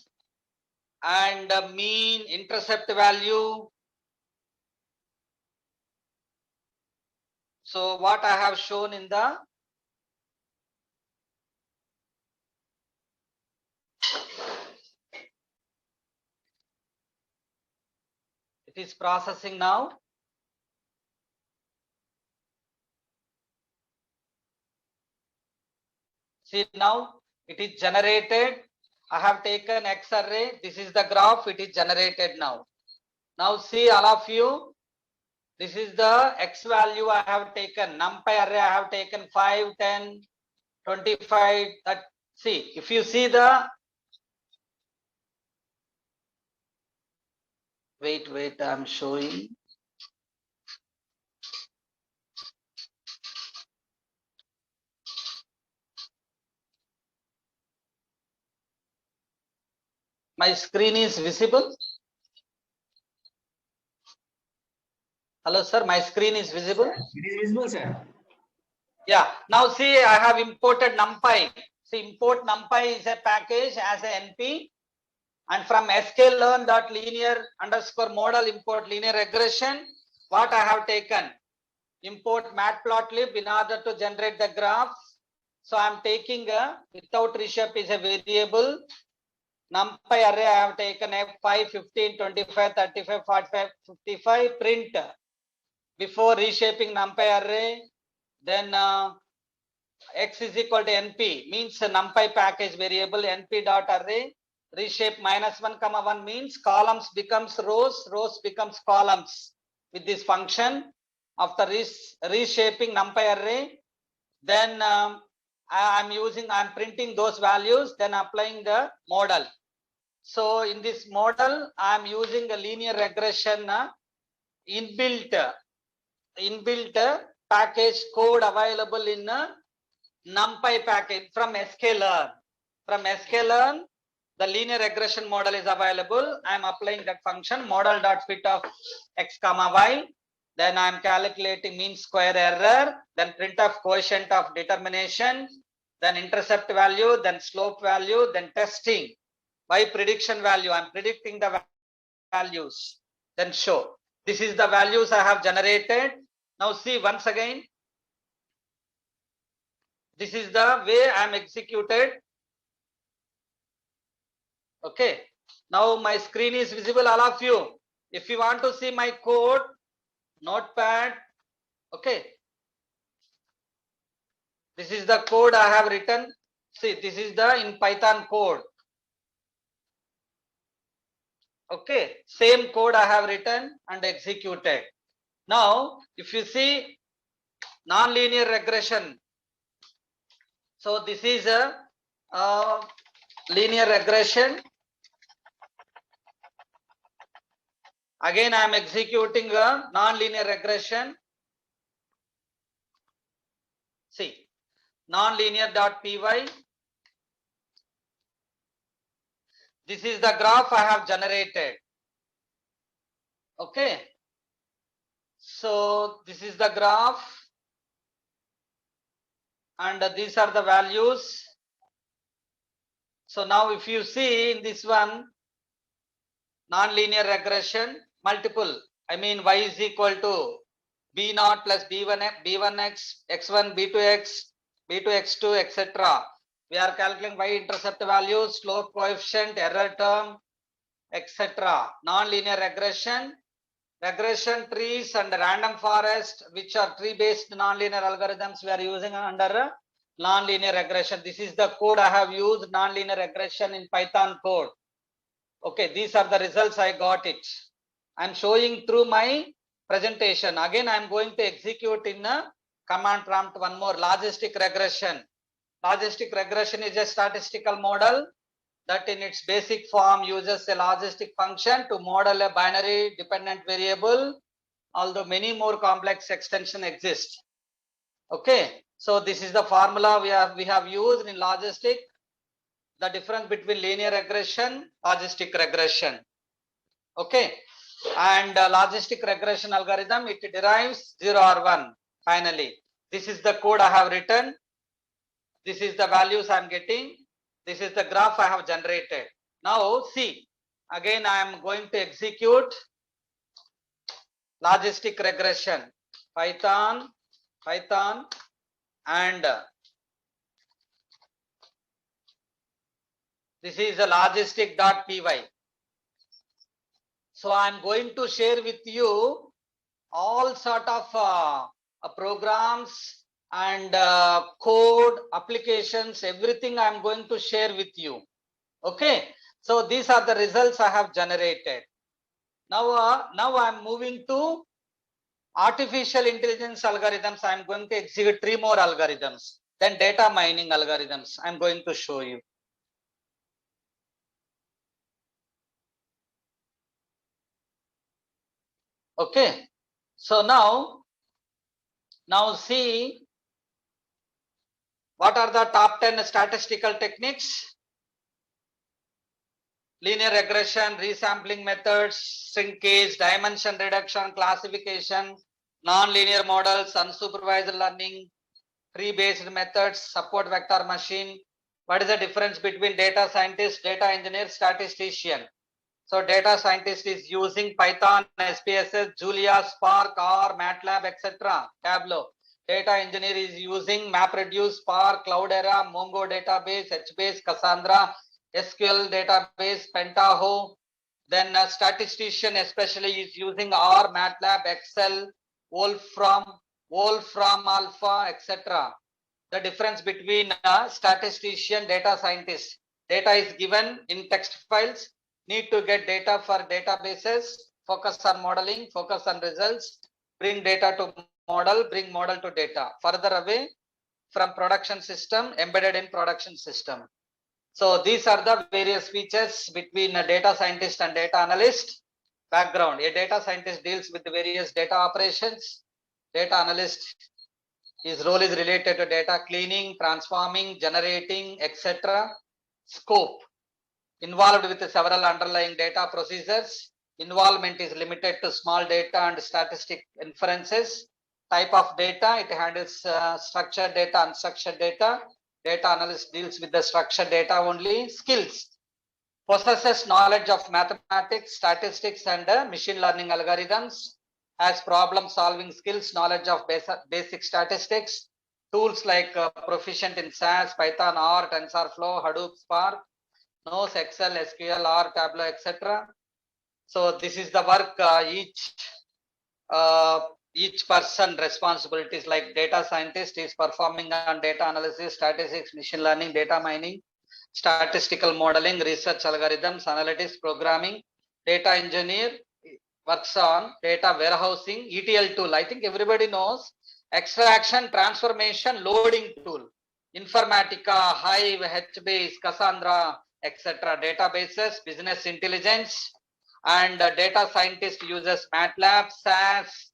and mean, intercept value. So what I have shown in the it is processing now. See, now it is generated. I have taken X array. This is the graph. It is generated now. Now see, all of you, this is the X value I have taken. NumPy array I have taken 5, 10, 25. That, see, if you see the, wait, I'm showing. My screen is visible. Hello, sir. My screen is visible. It is visible, sir. Yeah. Now see, I have imported NumPy. See, import NumPy is a package as a NP, and from sklearn.linear_model import linear regression. What I have taken, import matplotlib in order to generate the graphs. So I am taking a without reshape is a variable. NumPy array I have taken a 5, 15, 25, 35, 45, 55 print. Before reshaping NumPy array, then X is equal to NP means NumPy package variable NP dot array. Reshape -1, means columns becomes rows, rows becomes columns with this function. After reshaping NumPy array, then I'm printing those values, then applying the model. So in this model, I'm using a linear regression inbuilt package code available in NumPy package from sklearn. From sklearn, the linear regression model is available. I am applying that function model.fit of x comma y. Then I am calculating mean square error. Then printf coefficient of determination. Then intercept value. Then slope value. Then testing. By prediction value, I am predicting the values. Then show. This is the values I have generated. Now see once again. This is the way I am executed. Okay. Now my screen is visible, all of you. If you want to see my code, notepad. Okay. This is the code I have written. See, this is the in Python code. Okay. Same code I have written and executed. Now, if you see nonlinear regression. So this is a linear regression. Again, I am executing a nonlinear regression. See, nonlinear.py. This is the graph I have generated. Okay. So this is the graph, and these are the values. So now if you see in this one, non-linear regression, multiple, I mean y is equal to b0 plus b1x, x1, b2x, b2x2, etc. We are calculating y-intercept values, slope coefficient, error term, etc. Non-linear regression, regression trees and random forest, which are tree-based non-linear algorithms we are using under non-linear regression. This is the code I have used, non-linear regression in Python code. Okay, these are the results I got it. I'm showing through my presentation. Again, I'm going to execute in a command prompt one more, logistic regression. Logistic regression is a statistical model that in its basic form uses a logistic function to model a binary dependent variable, although many more complex extensions exist. Okay, so this is the formula we have used in logistic, the difference between linear regression, logistic regression. Okay, and logistic regression algorithm, it derives 0 or 1 finally. This is the code I have written. This is the values I am getting. This is the graph I have generated. Now see, again I am going to execute logistic regression, Python, and this is a logistic.py. So I am going to share with you all sort of programs and code applications, everything I am going to share with you. Okay, so these are the results I have generated. Now I am moving to artificial intelligence algorithms. I am going to execute 3 more algorithms. Then data mining algorithms I am going to show you. Okay, so now see what are the top 10 statistical techniques. Linear regression, resampling methods, shrinkage, dimension reduction, classification, non-linear models, unsupervised learning, tree-based methods, support vector machine. What is the difference between data scientist, data engineer, statistician? So data scientist is using Python, SPSS, Julia, Spark, R, MATLAB, etc. Tableau. Data engineer is using MapReduce, Spark, Cloudera, Mongo database, HBase, Cassandra, SQL database, Pentaho. Then a statistician especially is using R, MATLAB, Excel, Wolfram Alpha, etc. The difference between a statistician, data scientist. Data is given in text files. Need to get data for databases, focus on modeling, focus on results, bring data to model, bring model to data. Further away from production system, embedded in production system. So these are the various features between a data scientist and data analyst. Background, a data scientist deals with the various data operations. Data analyst, his role is related to data cleaning, transforming, generating, etc. Scope, involved with several underlying data procedures. Involvement is limited to small data and statistic inferences. Type of data, it handles structured data, unstructured data. Data analyst deals with the structured data only. Skills, possesses knowledge of mathematics, statistics, and machine learning algorithms. Has problem solving skills, knowledge of basic statistics. Tools like proficient in SAS, Python, R, TensorFlow, Hadoop, Spark. Knows Excel, SQL, R, Tableau, etc. So this is the work each person responsibilities, like data scientist is performing on data analysis, statistics, machine learning, data mining, statistical modeling, research algorithms, analytics, programming. Data engineer works on data warehousing, ETL tool. I think everybody knows extraction, transformation, loading tool. Informatica, Hive, HBase, Cassandra, etc. Databases, business intelligence, and data scientist uses MATLAB, SAS,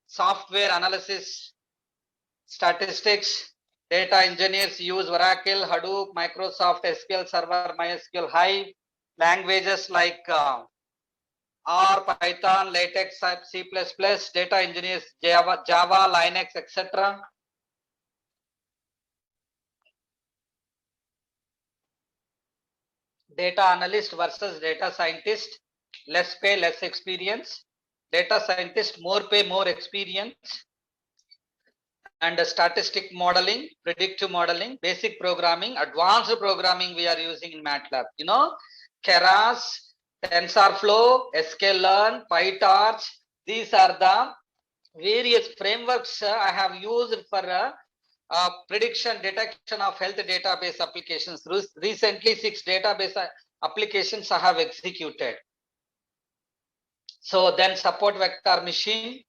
software analysis, statistics. Data engineers use Oracle, Hadoop, Microsoft SQL Server, MySQL, Hive. languages like R, Python, LaTeX, C++, data engineers, Java, Linux, etc. Data analyst versus data scientist, less pay, less experience. Data scientist, more pay, more experience. And statistic modeling, predictive modeling, basic programming, advanced programming we are using in MATLAB. You know, Keras, TensorFlow, sklearn, PyTorch. These are the various frameworks I have used for prediction detection of health database applications. Recently, 6 database applications I have executed. So then support vector machine.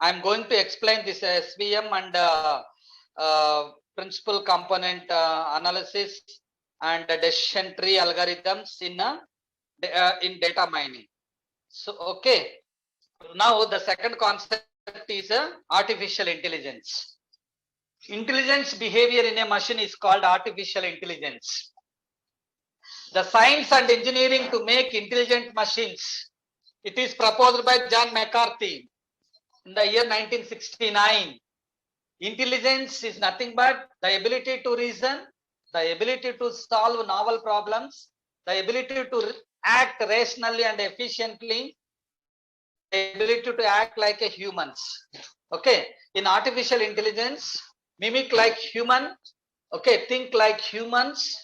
I'm going to explain this SVM and principal component analysis and decision tree algorithms in data mining. So, okay. Now the second concept is artificial intelligence. Intelligence behavior in a machine is called artificial intelligence. The science and engineering to make intelligent machines. It is proposed by John McCarthy in the year 1969. Intelligence is nothing but the ability to reason, the ability to solve novel problems, the ability to act rationally and efficiently, the ability to act like a humans. Okay, in artificial intelligence, mimic like human, okay, think like humans.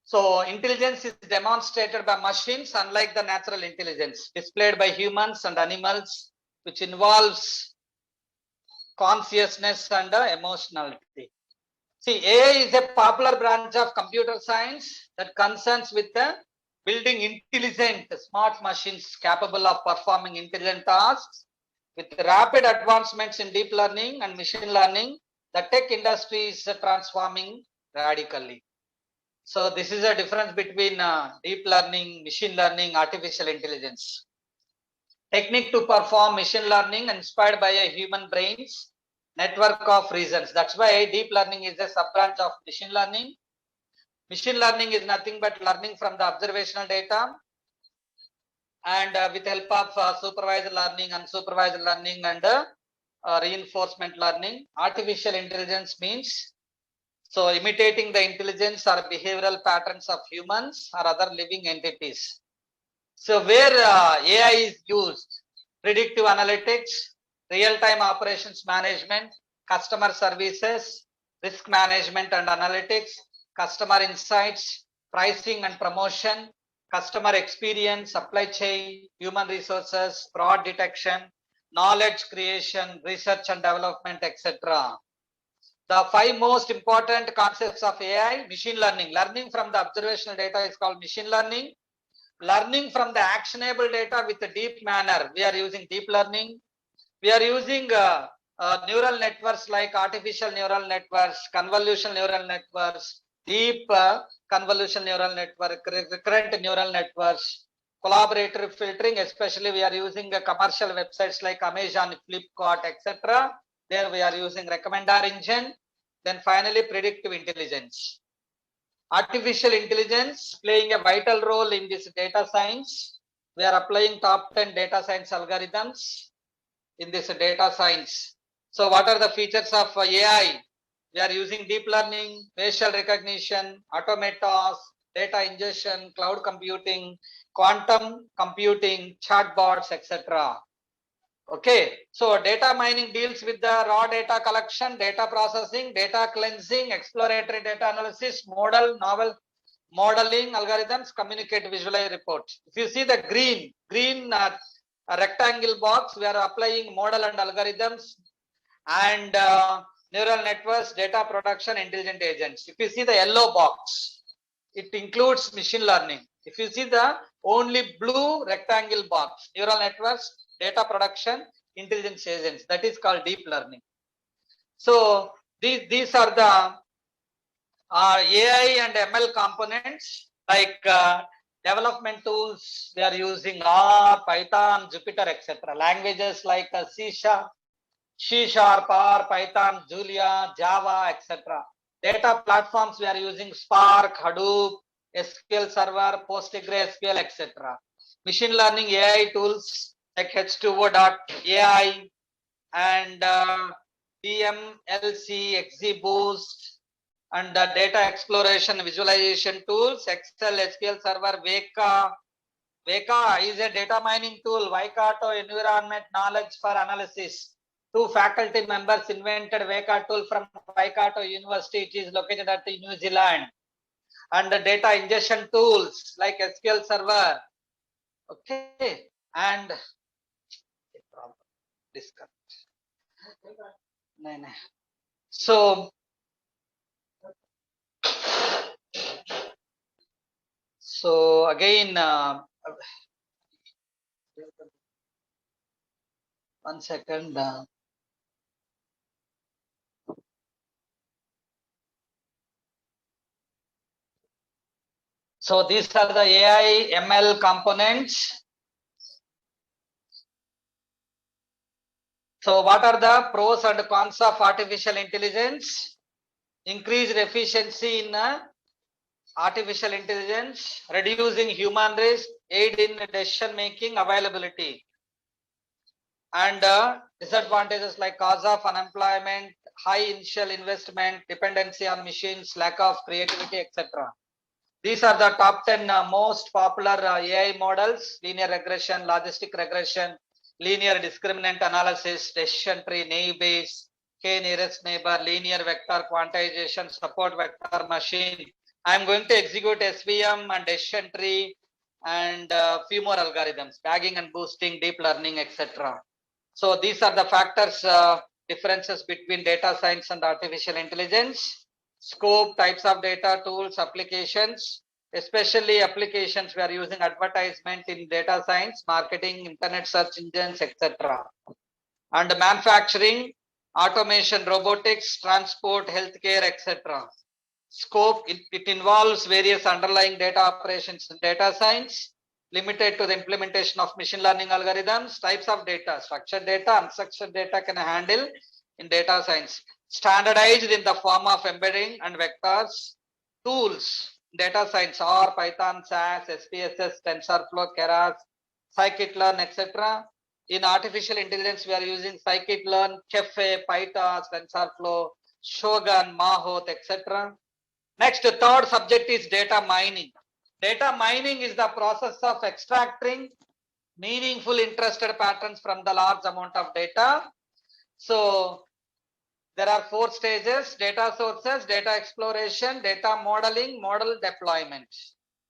So intelligence is demonstrated by machines, unlike the natural intelligence displayed by humans and animals, which involves consciousness and emotionality. See, AI is a popular branch of computer science that concerns with building intelligent smart machines capable of performing intelligent tasks. With rapid advancements in deep learning and machine learning, the tech industry is transforming radically. So this is a difference between deep learning, machine learning, artificial intelligence. Technique to perform machine learning inspired by a human brain's network of reasons. That's why deep learning is a sub-branch of machine learning. Machine learning is nothing but learning from the observational data, and with help of supervised learning, unsupervised learning, and reinforcement learning. Artificial intelligence means so imitating the intelligence or behavioral patterns of humans or other living entities. So where AI is used, predictive analytics, real-time operations management, customer services, risk management and analytics, customer insights, pricing and promotion, customer experience, supply chain, human resources, fraud detection, knowledge creation, research and development, etc. The 5 most important concepts of AI: machine learning. Learning from the observational data is called machine learning. Learning from the actionable data with a deep manner, we are using deep learning. We are using neural networks like artificial neural networks, convolutional neural networks, deep convolutional neural network, recurrent neural networks, collaborative filtering. Especially we are using commercial websites like Amazon, Flipkart, etc. There we are using recommender engine. Then finally predictive intelligence. Artificial intelligence playing a vital role in this data science. We are applying top 10 data science algorithms in this data science. So what are the features of AI? We are using deep learning, facial recognition, automatas, data ingestion, cloud computing, quantum computing, chatbots, etc. Okay, so data mining deals with the raw data collection, data processing, data cleansing, exploratory data analysis, novel modeling algorithms, communicate, visualize, report. If you see the green rectangle box, we are applying model and algorithms and neural networks, data production, intelligent agents. If you see the yellow box, it includes machine learning. If you see the only blue rectangle box, neural networks, data production, intelligence agents, that is called deep learning. So these are the AI and ML components, like development tools. We are using R, Python, Jupyter, etc. Languages like C#, R, Python, Julia, Java, etc. Data platforms, we are using Spark, Hadoop, SQL Server, PostgreSQL, etc. Machine learning AI tools like H2O.ai and DMLC, XGBoost, and the data exploration visualization tools, Excel, SQL Server, Weka. Weka is a data mining tool, Waikato Environment Knowledge for Analysis. Two faculty members invented Weka tool from Waikato University. It is located at New Zealand. And the data ingestion tools like SQL Server. Okay. And disconnect. So again, 1 second. So these are the AI ML components. So what are the pros and cons of artificial intelligence? Increased efficiency in artificial intelligence, reducing human risk, aid in decision making, availability. And disadvantages like cause of unemployment, high initial investment, dependency on machines, lack of creativity, etc. These are the top 10 most popular AI models: linear regression, logistic regression, linear discriminant analysis, decision tree, naive Bayes, k nearest neighbor, linear vector quantization, support vector machine. I am going to execute SVM and decision tree and few more algorithms, bagging and boosting, deep learning, etc. So these are the factors, differences between data science and artificial intelligence. Scope, types of data, tools, applications, especially applications we are using advertisement in data science, marketing, internet search engines, etc. And manufacturing, automation, robotics, transport, healthcare, etc. Scope, it involves various underlying data operations in data science, limited to the implementation of machine learning algorithms. Types of data, structured data, unstructured data can handle in data science. Standardized in the form of embedding and vectors. Tools, data science, R, Python, SAS, SPSS, TensorFlow, Keras, Scikit-learn, etc. In artificial intelligence, we are using Scikit-learn, Caffe, PyTorch, TensorFlow, Shogun, Mahout, etc. Next, the third subject is data mining. Data mining is the process of extracting meaningful interested patterns from the large amount of data. So there are 4 stages: data sources, data exploration, data modeling, model deployment.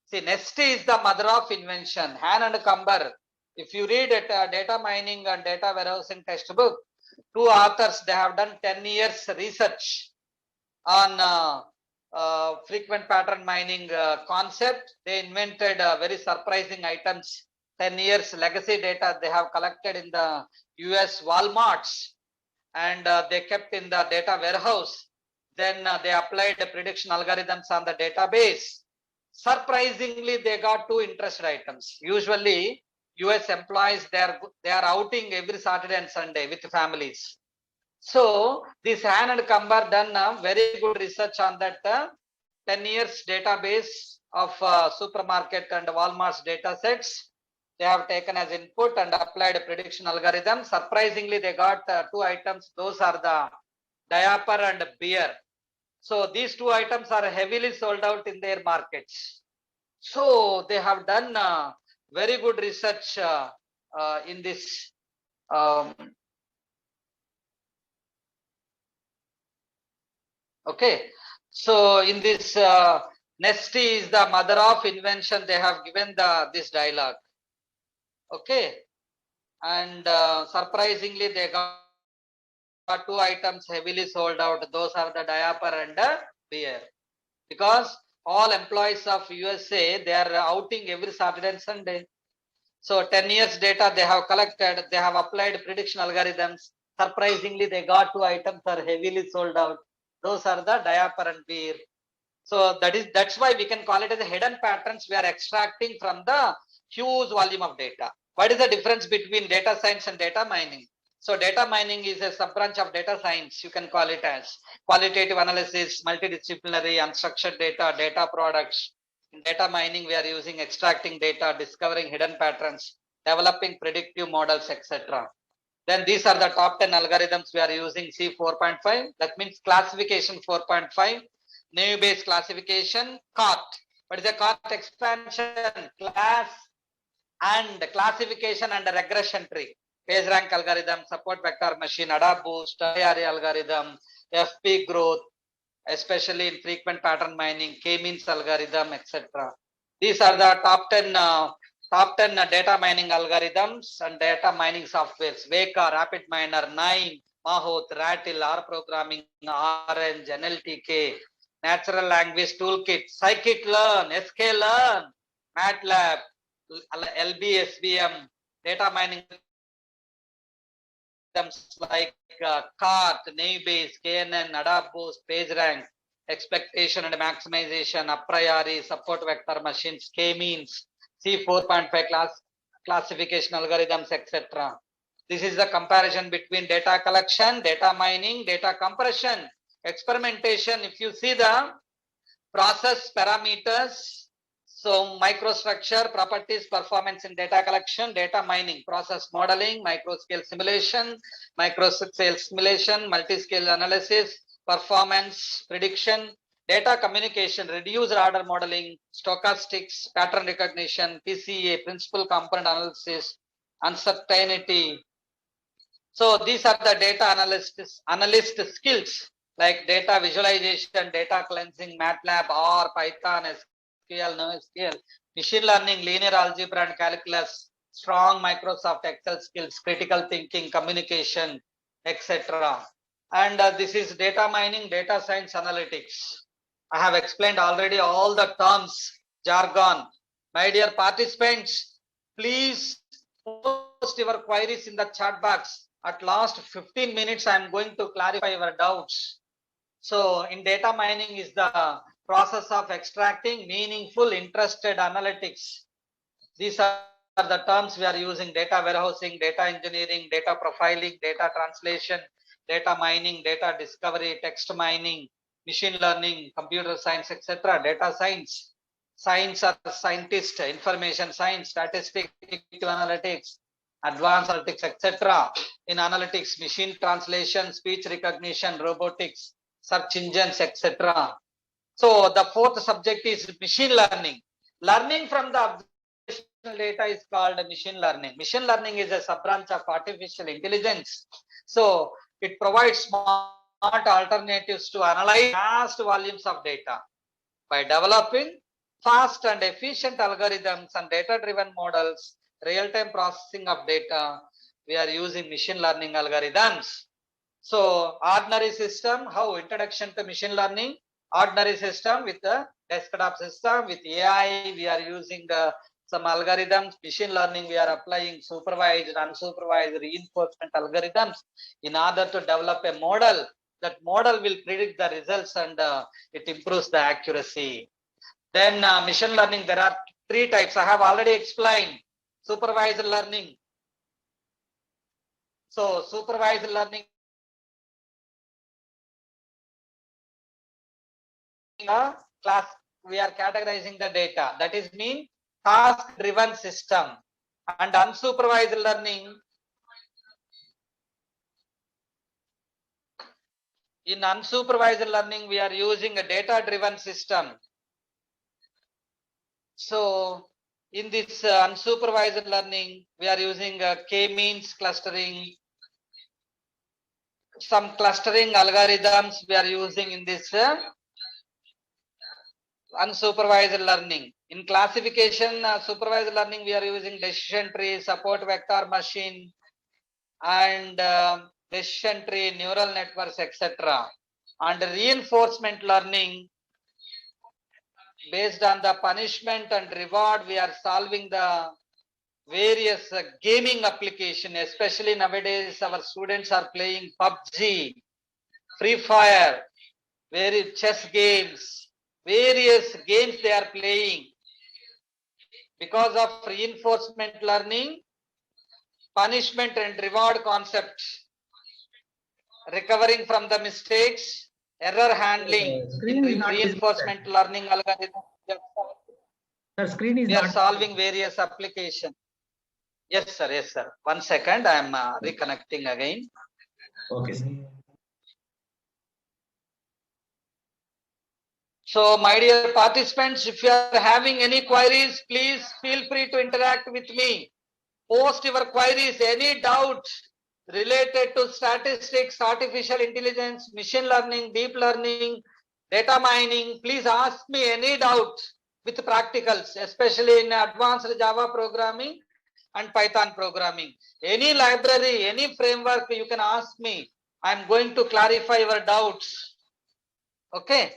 See, NEST is the mother of invention, Han and Camber. If you read it, data mining and data warehousing textbook, 2 authors, they have done 10 years research on frequent pattern mining concept. They invented very surprising items. 10 years legacy data they have collected in the US Walmarts, and they kept in the data warehouse. Then they applied the prediction algorithms on the database. Surprisingly, they got 2 interested items. Usually US employees, they are outing every Saturday and Sunday with families. So this Han and Camber done very good research on that 10 years database of supermarket and Walmart's data sets. They have taken as input and applied a prediction algorithm. Surprisingly, they got 2 items. Those are the diaper and beer. So these 2 items are heavily sold out in their markets. So they have done very good research in this okay. So in this NEST is the mother of invention. They have given this dialogue. Okay. And surprisingly, they got 2 items heavily sold out. Those are the diaper and beer. Because all employees of USA, they are outing every Saturday and Sunday. So 10 years data they have collected. They have applied prediction algorithms. Surprisingly, they got 2 items are heavily sold out. Those are the diaper and beer. So that's why we can call it as a hidden patterns we are extracting from the huge volume of data. What is the difference between data science and data mining? So data mining is a sub branch of data science. You can call it as qualitative analysis, multidisciplinary, unstructured data, data products. In data mining, we are using extracting data, discovering hidden patterns, developing predictive models, etc. Then these are the top 10 algorithms we are using. C 4.5, that means classification 4.5, Naive-Bayes classification, CART. What is a CART expansion? Class and classification and regression tree. PageRank algorithm, support vector machine, AdaBoost, array algorithm, FP growth, especially in frequent pattern mining, K-means algorithm, etc. These are the top 10 data mining algorithms and data mining softwares. Weka, Rapid Miner, Nine, Mahout, Rattle, R Programming, Orange, NLTK, Natural Language Toolkit, Scikit-learn, sklearn, MATLAB, LBSVM, data mining like CART, Naive-Bayes, KNN, AdaBoost, PageRank, expectation and maximization, a priori, support vector machines, K-means, C 4.5 classification algorithms, etc. This is the comparison between data collection, data mining, data compression, experimentation. If you see the process parameters, so microstructure, properties, performance in data collection, data mining, process modeling, microscale simulation, multi-scale analysis, performance prediction, data communication, reduced order modeling, stochastics, pattern recognition, PCA, principal component analysis, uncertainty. So these are the data analyst skills like data visualization, data cleansing, MATLAB, R, Python, SQL, NoSQL, machine learning, linear algebra and calculus, strong Microsoft Excel skills, critical thinking, communication, etc. And this is data mining, data science, analytics. I have explained already all the terms, jargon. My dear participants, please post your queries in the chat box. At last 15 minutes, I am going to clarify your doubts. So in data mining is the process of extracting meaningful, interested analytics. These are the terms we are using: data warehousing, data engineering, data profiling, data translation, data mining, data discovery, text mining, machine learning, computer science, etc. Data science, science or scientist, information science, statistics, analytics, advanced analytics, etc. In analytics, machine translation, speech recognition, robotics, search engines, etc. So the fourth subject is machine learning. Learning from the observational data is called machine learning. Machine learning is a sub-branch of artificial intelligence. So it provides smart alternatives to analyze vast volumes of data. By developing fast and efficient algorithms and data-driven models, real-time processing of data, we are using machine learning algorithms. So ordinary system, how introduction to machine learning, ordinary system with the desktop system, with AI, we are using some algorithms, machine learning, we are applying supervised, unsupervised reinforcement algorithms in order to develop a model. That model will predict the results and it improves the accuracy. Then machine learning, there are three types. I have already explained. Supervised learning. So supervised learning, class, we are categorizing the data. That is mean task driven system. And unsupervised learning, in unsupervised learning, we are using a data driven system. So in this unsupervised learning, we are using K-means clustering, some clustering algorithms we are using in this unsupervised learning. In classification, supervised learning, we are using decision tree, support vector machine, and decision tree, neural networks, etc. And reinforcement learning, based on the punishment and reward, we are solving the various gaming application. Especially nowadays, our students are playing PUBG, Free Fire, chess games, various games they are playing. Because of reinforcement learning, punishment and reward concepts, recovering from the mistakes, error handling, in reinforcement learning algorithm. Sir, screen is We are not solving various applications. Yes, sir. Yes, sir. 1 second. I am reconnecting again. okay, sir. So, my dear participants, if you are having any queries, please feel free to interact with me. Post your queries, any doubts related to statistics, artificial intelligence, machine learning, deep learning, data mining. Please ask me any doubt with practicals, especially in advanced Java programming and Python programming. Any library, any framework, you can ask me. I am going to clarify your doubts. Okay.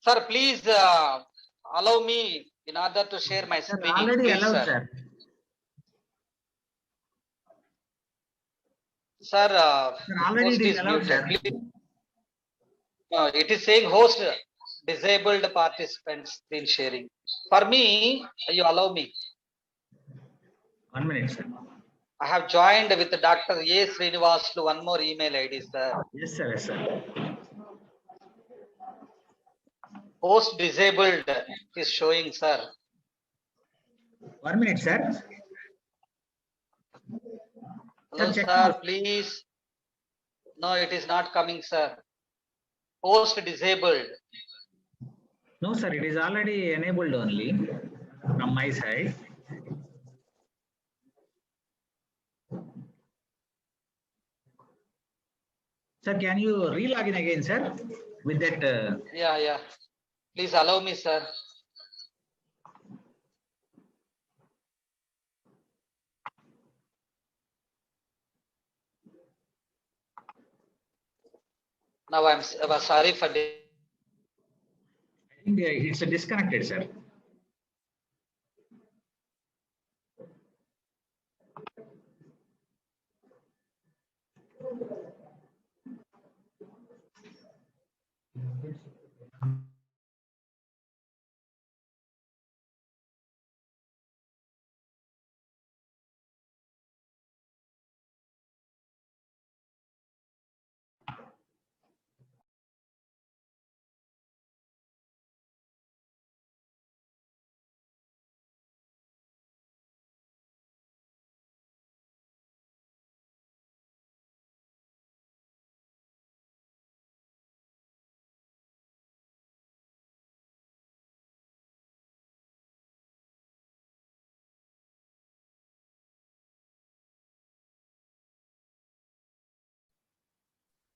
Sir, please allow me in order to share my Sir, screen. already Please, allowed, sir. sir. Sir, Sir, already host it is is allowed, muted. sir. Please. It is saying host disabled participants screen sharing. For me, you allow me. 1 minute, sir. I have joined with Dr. A. Srinivas to one more email ID, sir. Yes, sir. Yes, sir. Host disabled is showing, sir. 1 minute, sir. Hello, check sir, please. No, it is not coming, sir. Host disabled. No, sir. It is already enabled only from my side. Sir, can you re-log in again, sir? With that. Yeah. Please allow me, sir. Now I'm sorry for this. I think it's disconnected, sir.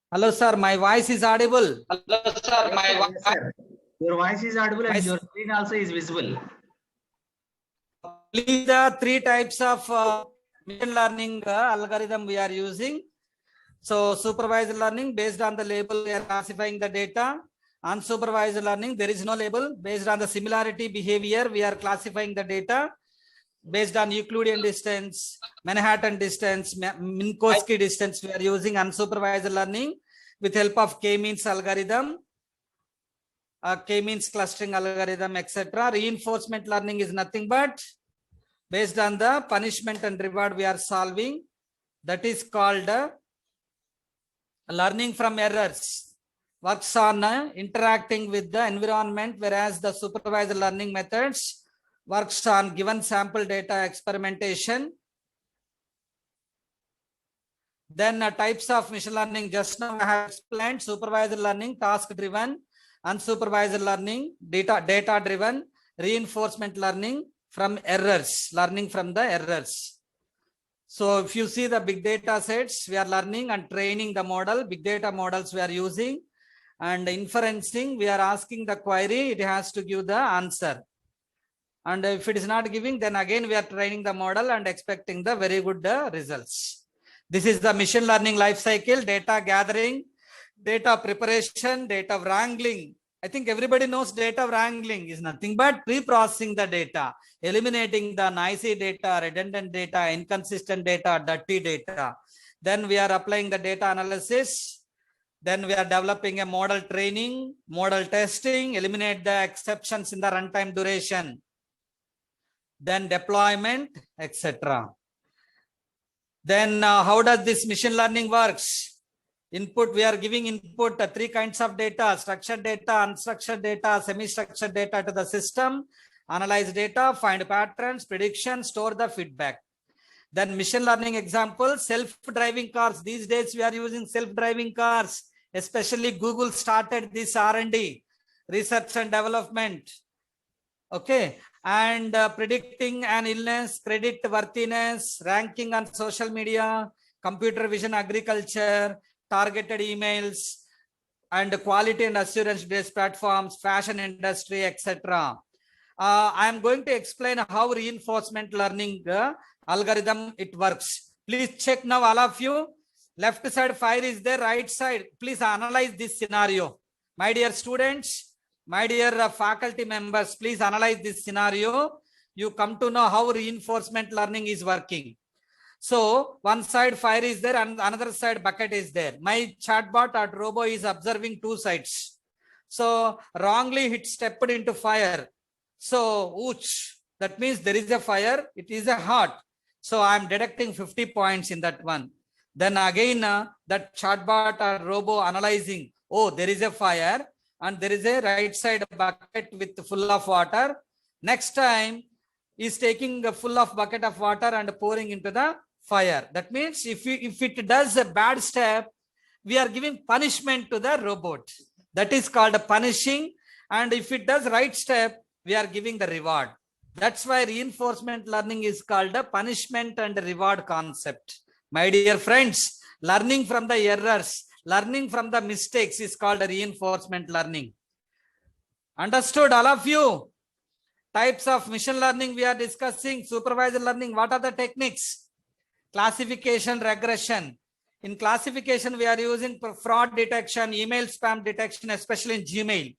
Hello, sir. My voice is audible. Hello, sir. Yes, sir. Your voice is audible and My- your screen also is visible. Please, the three types of machine learning algorithm we are using. So, supervised learning based on the label, we are classifying the data. Unsupervised learning, there is no label. Based on the similarity behavior, we are classifying the data. Based on Euclidean distance, Manhattan distance, Minkowski distance, we are using unsupervised learning with help of k-means algorithm, k-means clustering algorithm, etc. Reinforcement learning is nothing but based on the punishment and reward we are solving. That is called learning from errors. Works on interacting with the environment, whereas the supervised learning methods works on given sample data experimentation. Then types of machine learning, just now I have explained: supervised learning, task driven; unsupervised learning, data driven; reinforcement learning from errors, learning from the errors. So if you see the big data sets, we are learning and training the model. Big data models we are using, and inferencing, we are asking the query, it has to give the answer. And if it is not giving, then again we are training the model and expecting the very good results. This is the machine learning life cycle: data gathering, data preparation, data wrangling. I think everybody knows data wrangling is nothing but pre-processing the data, eliminating the noisy data, redundant data, inconsistent data, dirty data. Then we are applying the data analysis. Then we are developing a model training, model testing, eliminate the exceptions in the runtime duration. Then deployment, etc. Then how does this machine learning works? Input, we are giving input three kinds of data: structured data, unstructured data, semi-structured data to the system. Analyze data, find patterns, prediction, store the feedback. Then machine learning example, self-driving cars. These days we are using self-driving cars, especially Google started this R&D, research and development. Okay, and predicting an illness, credit worthiness, ranking on social media, computer vision, agriculture, targeted emails, and quality and assurance based platforms, fashion industry, etc. I am going to explain how reinforcement learning algorithm it works. Please check now, all of you. Left side fire is there, right side. Please analyze this scenario. My dear students, my dear faculty members, please analyze this scenario. You come to know how reinforcement learning is working. So one side fire is there and another side bucket is there. My chatbot or robo is observing two sides. So wrongly it stepped into fire. So ouch, that means there is a fire, it is a hot. So I am deducting 50 points in that one. Then again that chatbot or robo analyzing, oh, there is a fire and there is a right side bucket with full of water. Next time is taking a full of bucket of water and pouring into the fire. That means if it does a bad step, we are giving punishment to the robot. That is called a punishing. And if it does right step, we are giving the reward. That's why reinforcement learning is called a punishment and reward concept. My dear friends, learning from the errors, learning from the mistakes is called a reinforcement learning. Understood, all of you? Types of machine learning we are discussing. Supervised learning, what are the techniques? Classification, regression. In classification, we are using fraud detection, email spam detection, especially in Gmail.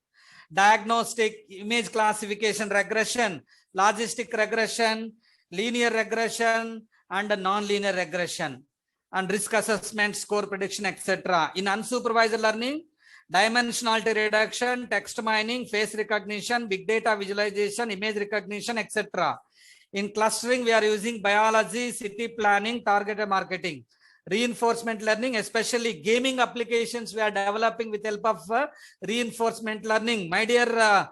Diagnostic, image classification, regression, logistic regression, linear regression, and non-linear regression, and risk assessment, score prediction, etc. In unsupervised learning, dimensionality reduction, text mining, face recognition, big data visualization, image recognition, etc. In clustering, we are using biology, city planning, targeted marketing. Reinforcement learning, especially gaming applications, we are developing with help of reinforcement learning. My dear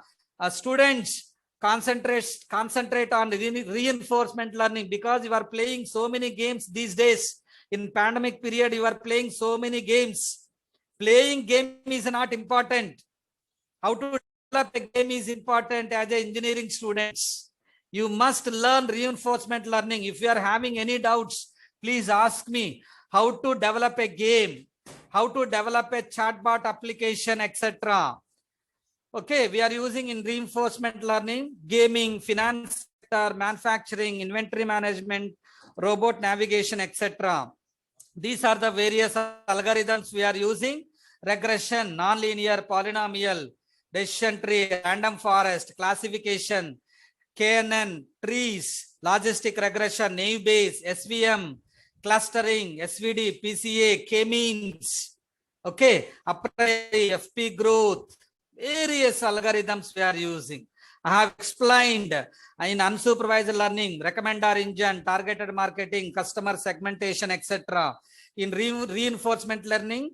students, concentrate on reinforcement learning, because you are playing so many games these days. In pandemic period, you are playing so many games. Playing game is not important. How to develop a game is important. As an engineering students, you must learn reinforcement learning. If you are having any doubts, please ask me. How to develop a game, how to develop a chatbot application, etc. Okay, we are using in reinforcement learning, gaming, finance sector, manufacturing, inventory management, robot navigation, etc. These are the various algorithms we are using. Regression, nonlinear, polynomial, decision tree, random forest, classification, KNN, trees, logistic regression, naive Bayes, SVM, clustering, SVD, PCA, K-means, okay, a priori, FP growth, various algorithms we are using. I have explained in unsupervised learning, recommender engine, targeted marketing, customer segmentation, etc. In reinforcement learning,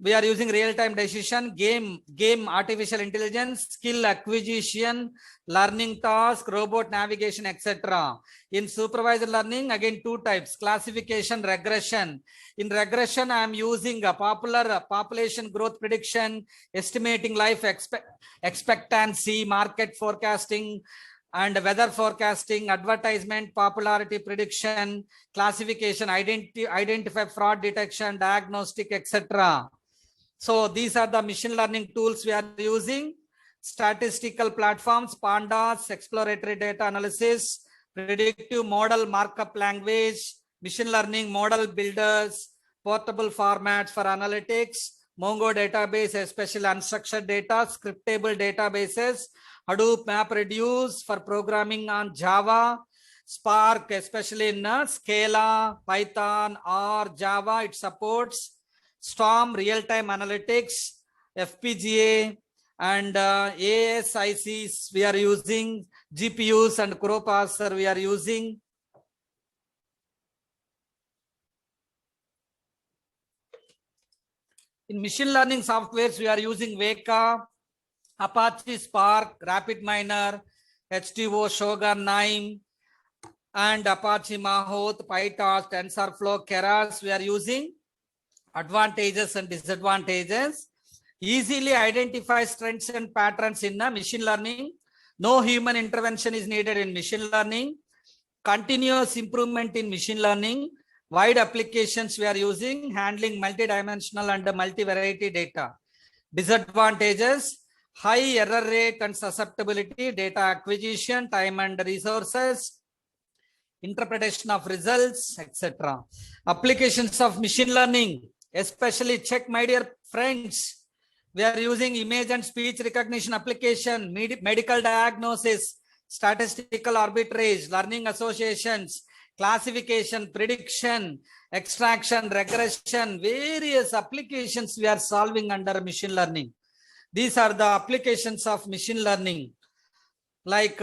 we are using real-time decision, game, artificial intelligence, skill acquisition, learning task, robot navigation, etc. In supervised learning, again two types, classification, regression. In regression, I am using a popular population growth prediction, estimating life expectancy, market forecasting, and weather forecasting, advertisement, popularity prediction, classification, identify fraud detection, diagnostic, etc. So these are the machine learning tools we are using. Statistical platforms, pandas, exploratory data analysis, predictive model markup language, machine learning model builders, portable formats for analytics, Mongo database, especially unstructured data, scriptable databases, Hadoop MapReduce for programming on Java, Spark, especially in Scala, Python, or Java, it supports. Storm, real-time analytics, FPGA, and ASICs we are using, GPUs and CoreProcessor we are using. In machine learning softwares, we are using Weka, Apache Spark, RapidMiner, HTO, Shogun 9, and Apache Mahout, PyTorch, TensorFlow, Keras. We are using advantages and disadvantages. Easily identify trends and patterns in machine learning. No human intervention is needed in machine learning. Continuous improvement in machine learning. Wide applications we are using, handling multidimensional and multivariate data. Disadvantages: high error rate and susceptibility, data acquisition, time and resources, interpretation of results, etc. Applications of machine learning, especially check, my dear friends. We are using image and speech recognition application, medical diagnosis, statistical arbitrage, learning associations, classification, prediction, extraction, regression, various applications we are solving under machine learning. These are the applications of machine learning, like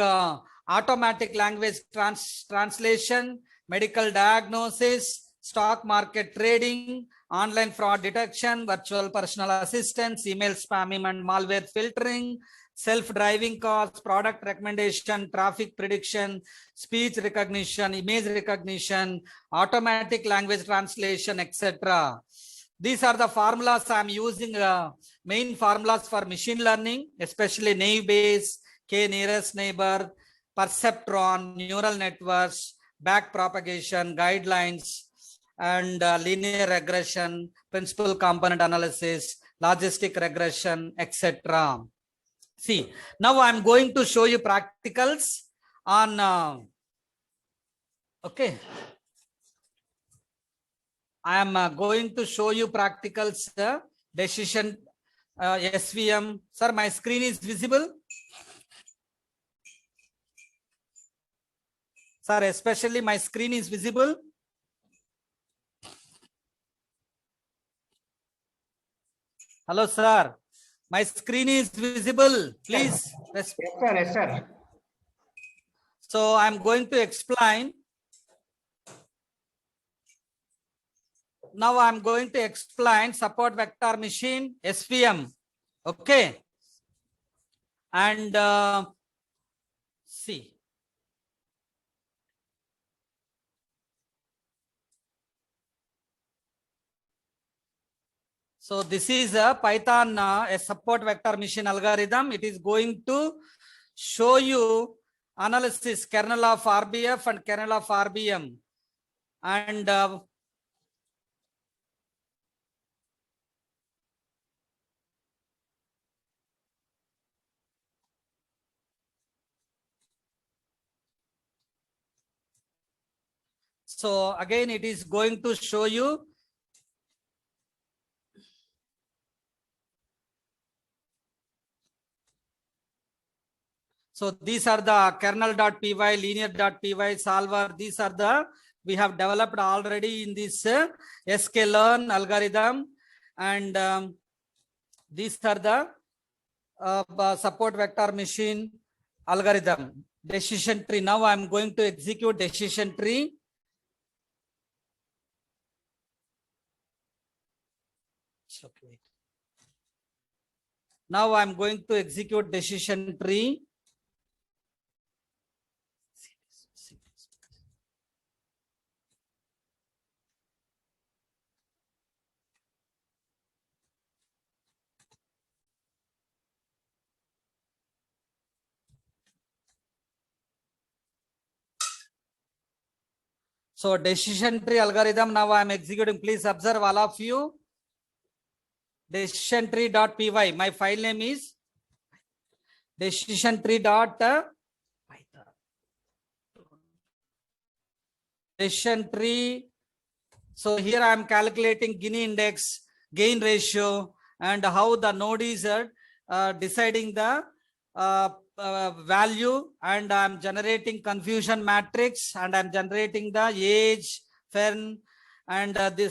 automatic language translation, medical diagnosis, stock market trading, online fraud detection, virtual personal assistants, email spamming and malware filtering, self-driving cars, product recommendation, traffic prediction, speech recognition, image recognition, automatic language translation, etc. These are the formulas I'm using, main formulas for machine learning, especially naive Bayes, K nearest neighbor, perceptron, neural networks, back propagation, guidelines, and linear regression, principal component analysis, logistic regression, etc. See, now I'm going to show you practicals on, okay. I am going to show you practicals, decision, SVM. Sir, my screen is visible? Sir, especially my screen is visible? Hello, sir. My screen is visible. Please. Yes, sir. Yes, sir. So I'm going to explain. Now I'm going to explain support vector machine, SVM. Okay. And see. So this is a Python a support vector machine algorithm. It is going to show you analysis kernel of RBF and kernel of RBM. And so again, it is going to show you so these are the kernel.py, linear.py solver. These are the, we have developed already in this sklearn algorithm. And these are the support vector machine algorithm. Decision tree. Now I'm going to execute decision tree. Okay. Now I'm going to execute decision tree. So decision tree algorithm, now I am executing. Please observe, all of you. Decision tree.py. My file name is decision tree.py. Decision tree. So here I am calculating Gini index, gain ratio, and how the node is deciding the value, and I'm generating confusion matrix, and I'm generating the age, Fern, and the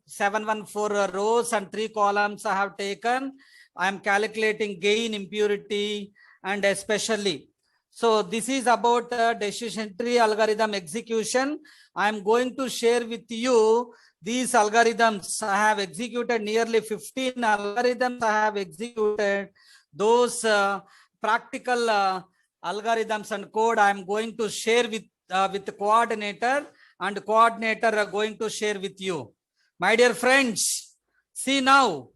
714 rows and 3 columns I have taken. I'm calculating gain, impurity, and especially. So this is about decision tree algorithm execution. I am going to share with you these algorithms. I have executed nearly 15 algorithms. I have executed those practical algorithms and code. I am going to share with the coordinator, and coordinator are going to share with you. My dear friends, see now,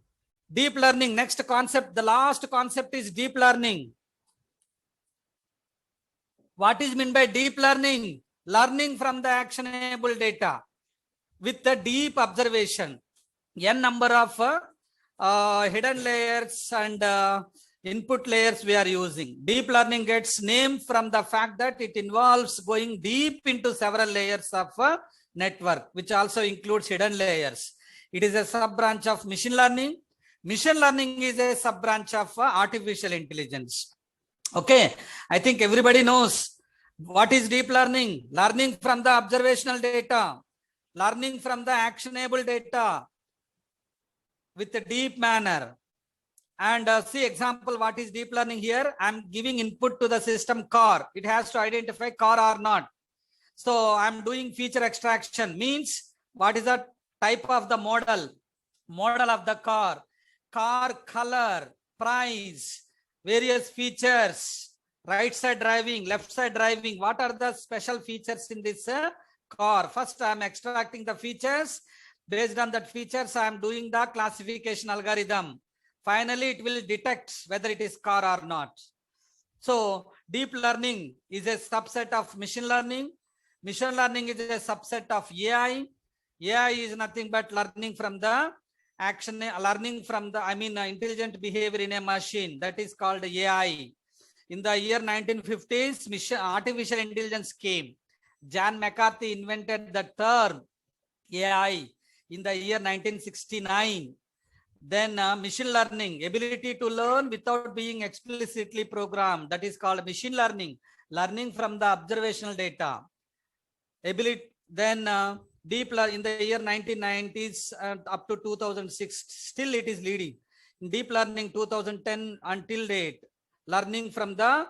deep learning, next concept, the last concept is deep learning. What is meant by deep learning? Learning from the actionable data with the deep observation. N number of hidden layers and input layers we are using. Deep learning gets name from the fact that it involves going deep into several layers of a network, which also includes hidden layers. It is a sub branch of machine learning. Machine learning is a sub branch of artificial intelligence. Okay, I think everybody knows what is deep learning. Learning from the observational data, learning from the actionable data with a deep manner. And see example, what is deep learning here? I'm giving input to the system car. It has to identify car or not. So I'm doing feature extraction, means what is the type of the model of the car color, price, various features, right side driving, left side driving. What are the special features in this car? First, I'm extracting the features. Based on that features, I'm doing the classification algorithm. Finally, it will detect whether it is car or not. So deep learning is a subset of machine learning. Machine learning is a subset of AI. AI is nothing but learning from the action, learning from the, intelligent behavior in a machine. That is called AI. In the year 1950s, artificial intelligence came. John McCarthy invented the term AI in the year 1969. Then machine learning, ability to learn without being explicitly programmed. That is called machine learning, learning from the observational data. Then deep learning in the year 1990s up to 2006, still it is leading. In deep learning 2010 until date, learning from the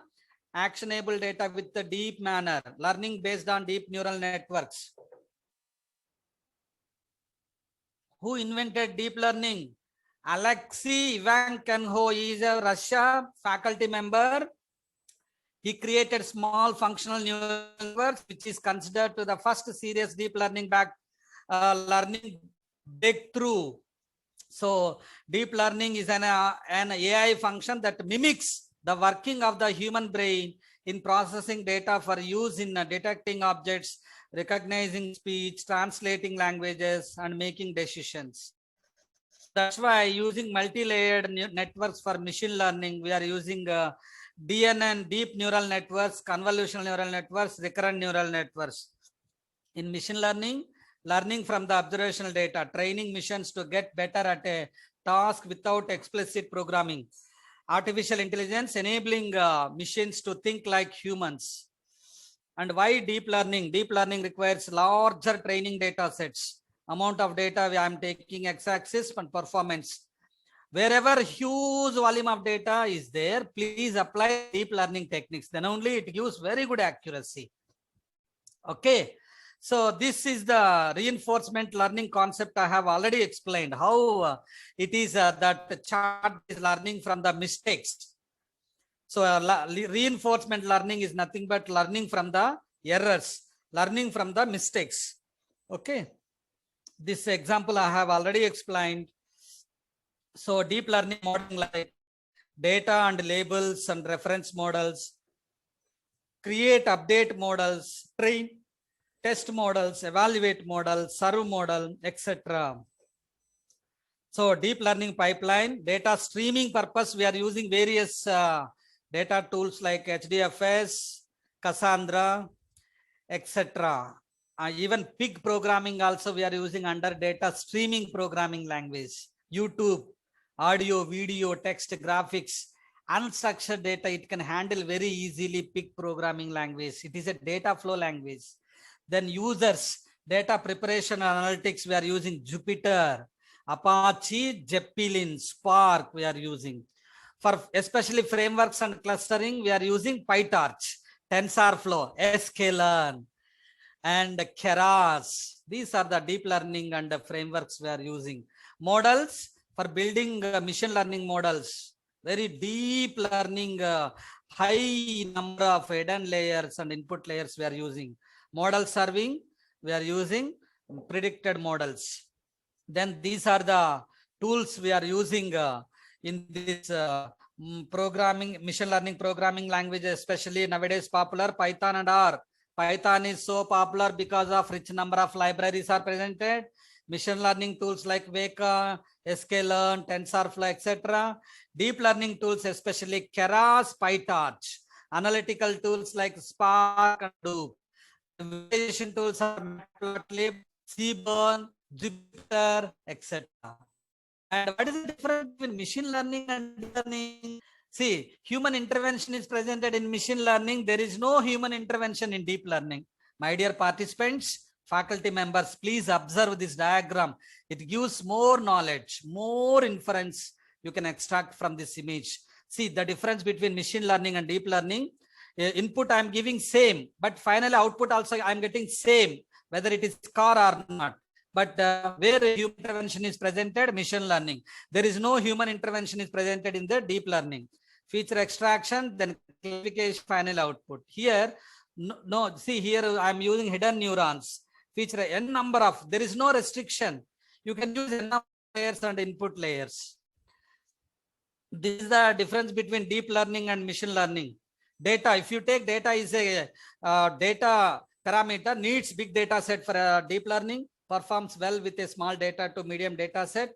actionable data with the deep manner, learning based on deep neural networks. Who invented deep learning? Alexei Ivanchenko is a Russia faculty member. He created small functional neural networks, which is considered to the first serious deep learning learning breakthrough. So deep learning is an AI function that mimics the working of the human brain in processing data for use in detecting objects, recognizing speech, translating languages, and making decisions. That's why using multi-layered networks for machine learning, we are using DNN, deep neural networks, convolutional neural networks, recurrent neural networks. In machine learning, learning from the observational data, training machines to get better at a task without explicit programming. Artificial intelligence enabling machines to think like humans. And why deep learning? Deep learning requires larger training data sets. Amount of data I am taking x-axis and performance. Wherever huge volume of data is there, please apply deep learning techniques. Then only it gives very good accuracy. Okay. So this is the reinforcement learning concept I have already explained. How it is that the chart is learning from the mistakes. So reinforcement learning is nothing but learning from the errors, learning from the mistakes. Okay. This example I have already explained. So deep learning modeling like data and labels and reference models, create, update models, train, test models, evaluate models, serve model, etc. So deep learning pipeline, data streaming purpose, we are using various data tools like HDFS, Cassandra, etc. Even pig programming also we are using under data streaming programming language. YouTube, audio, video, text, graphics, unstructured data, it can handle very easily pig programming language. It is a data flow language. Then users, data preparation analytics, we are using Jupyter, Apache, Zeppelin, Spark we are using. For especially frameworks and clustering, we are using PyTorch, TensorFlow, sklearn, and Keras. These are the deep learning and the frameworks we are using. Models for building machine learning models, very deep learning, high number of hidden layers and input layers we are using. Model serving, we are using predicted models. Then these are the tools we are using in this programming, machine learning programming languages, especially nowadays popular Python and R. Python is so popular because of rich number of libraries are presented. Machine learning tools like Weka, sklearn, TensorFlow, etc. Deep learning tools, especially Keras, PyTorch. Analytical tools like Spark and Hadoop. Visualization tools are Matplotlib, Seaborn, Jupyter, etc. And what is the difference between machine learning and deep learning? See, human intervention is presented in machine learning. There is no human intervention in deep learning. My dear participants, faculty members, please observe this diagram. It gives more knowledge, more inference you can extract from this image. See the difference between machine learning and deep learning. Input I am giving same, but final output also I am getting same, whether it is car or not. But where human intervention is presented, machine learning. There is no human intervention is presented in the deep learning. Feature extraction, then classification, final output. Here, no, see here I am using hidden neurons. Feature n number of, there is no restriction. You can use n number of layers and input layers. This is the difference between deep learning and machine learning. Data, if you take data is a data parameter, needs big data set for deep learning, performs well with a small data to medium data set.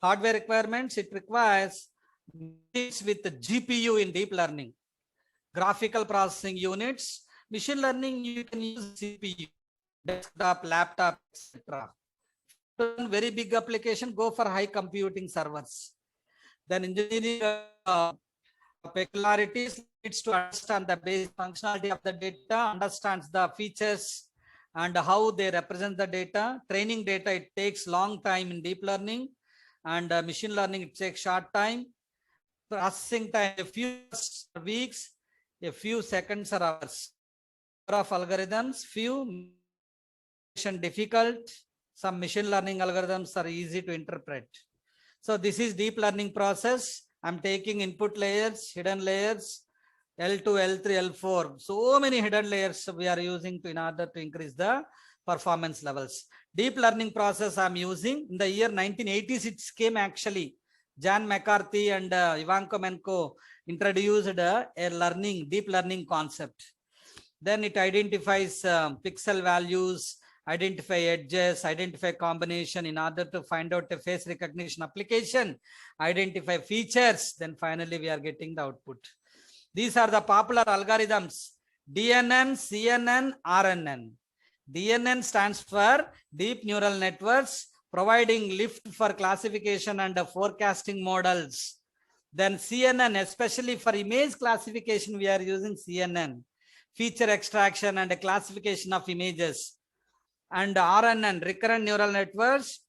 Hardware requirements, it requires with the GPU in deep learning. Graphical processing units, machine learning, you can use CPU, desktop, laptop, etc. Very big application, go for high computing servers. Then engineering peculiarities needs to understand the basic functionality of the data, understands the features and how they represent the data. Training data, it takes long time in deep learning, and machine learning, it takes short time. Processing time, a few weeks, a few seconds or hours. Of algorithms, few difficult. Some machine learning algorithms are easy to interpret. So this is deep learning process. I'm taking input layers, hidden layers, L2, L3, L4. So many hidden layers we are using in order to increase the performance levels. Deep learning process I'm using. In the year 1986 came actually. John McCarthy and Ivanko Menko introduced a deep learning concept. Then it identifies pixel values, identify edges, identify combination in order to find out a face recognition application, identify features, then finally we are getting the output. These are the popular algorithms: DNN, CNN, RNN. DNN stands for Deep Neural Networks, providing lift for classification and forecasting models. Then CNN, especially for image classification, we are using CNN, feature extraction and classification of images. And RNN, recurrent neural networks,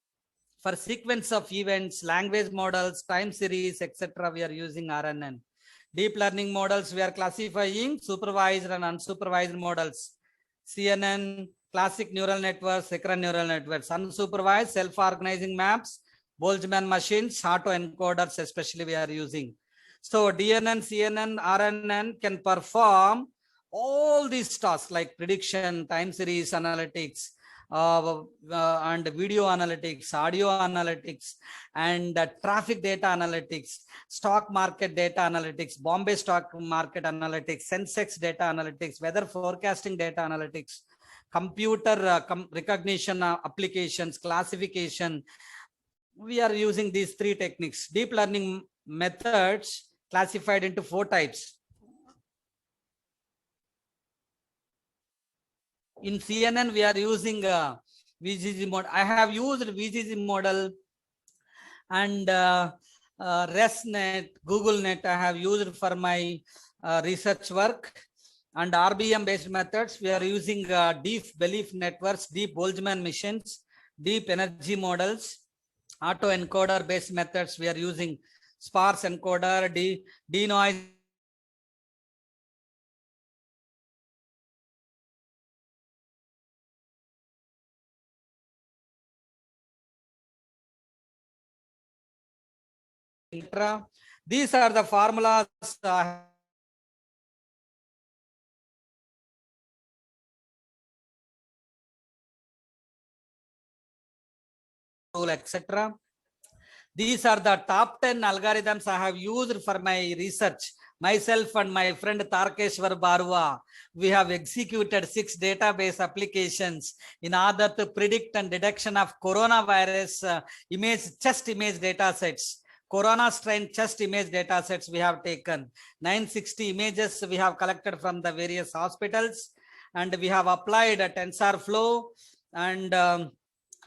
for sequence of events, language models, time series, etc. we are using RNN. Deep learning models, we are classifying supervised and unsupervised models. CNN, classic neural networks, recurrent neural networks. Unsupervised, self-organizing maps, Boltzmann machines, autoencoders especially we are using. So DNN, CNN, RNN can perform all these tasks like prediction, time series analytics, and video analytics, audio analytics, and traffic data analytics, stock market data analytics, Bombay stock market analytics, Sensex data analytics, weather forecasting data analytics, computer recognition applications, classification. We are using these three techniques. Deep learning methods classified into 4 types. In CNN, we are using VGG model. I have used VGG model and ResNet, GoogleNet. I have used for my research work. And RBM based methods, we are using deep belief networks, deep Boltzmann machines, deep energy models, autoencoder based methods. We are using sparse encoder, denoise etc. These are the formulas etc. These are the top 10 algorithms I have used for my research. Myself and my friend Tarkeshwar Barua, we have executed 6 database applications in order to predict and detection of coronavirus chest image data sets. Corona strain chest image data sets we have taken. 960 images we have collected from the various hospitals, and we have applied a TensorFlow and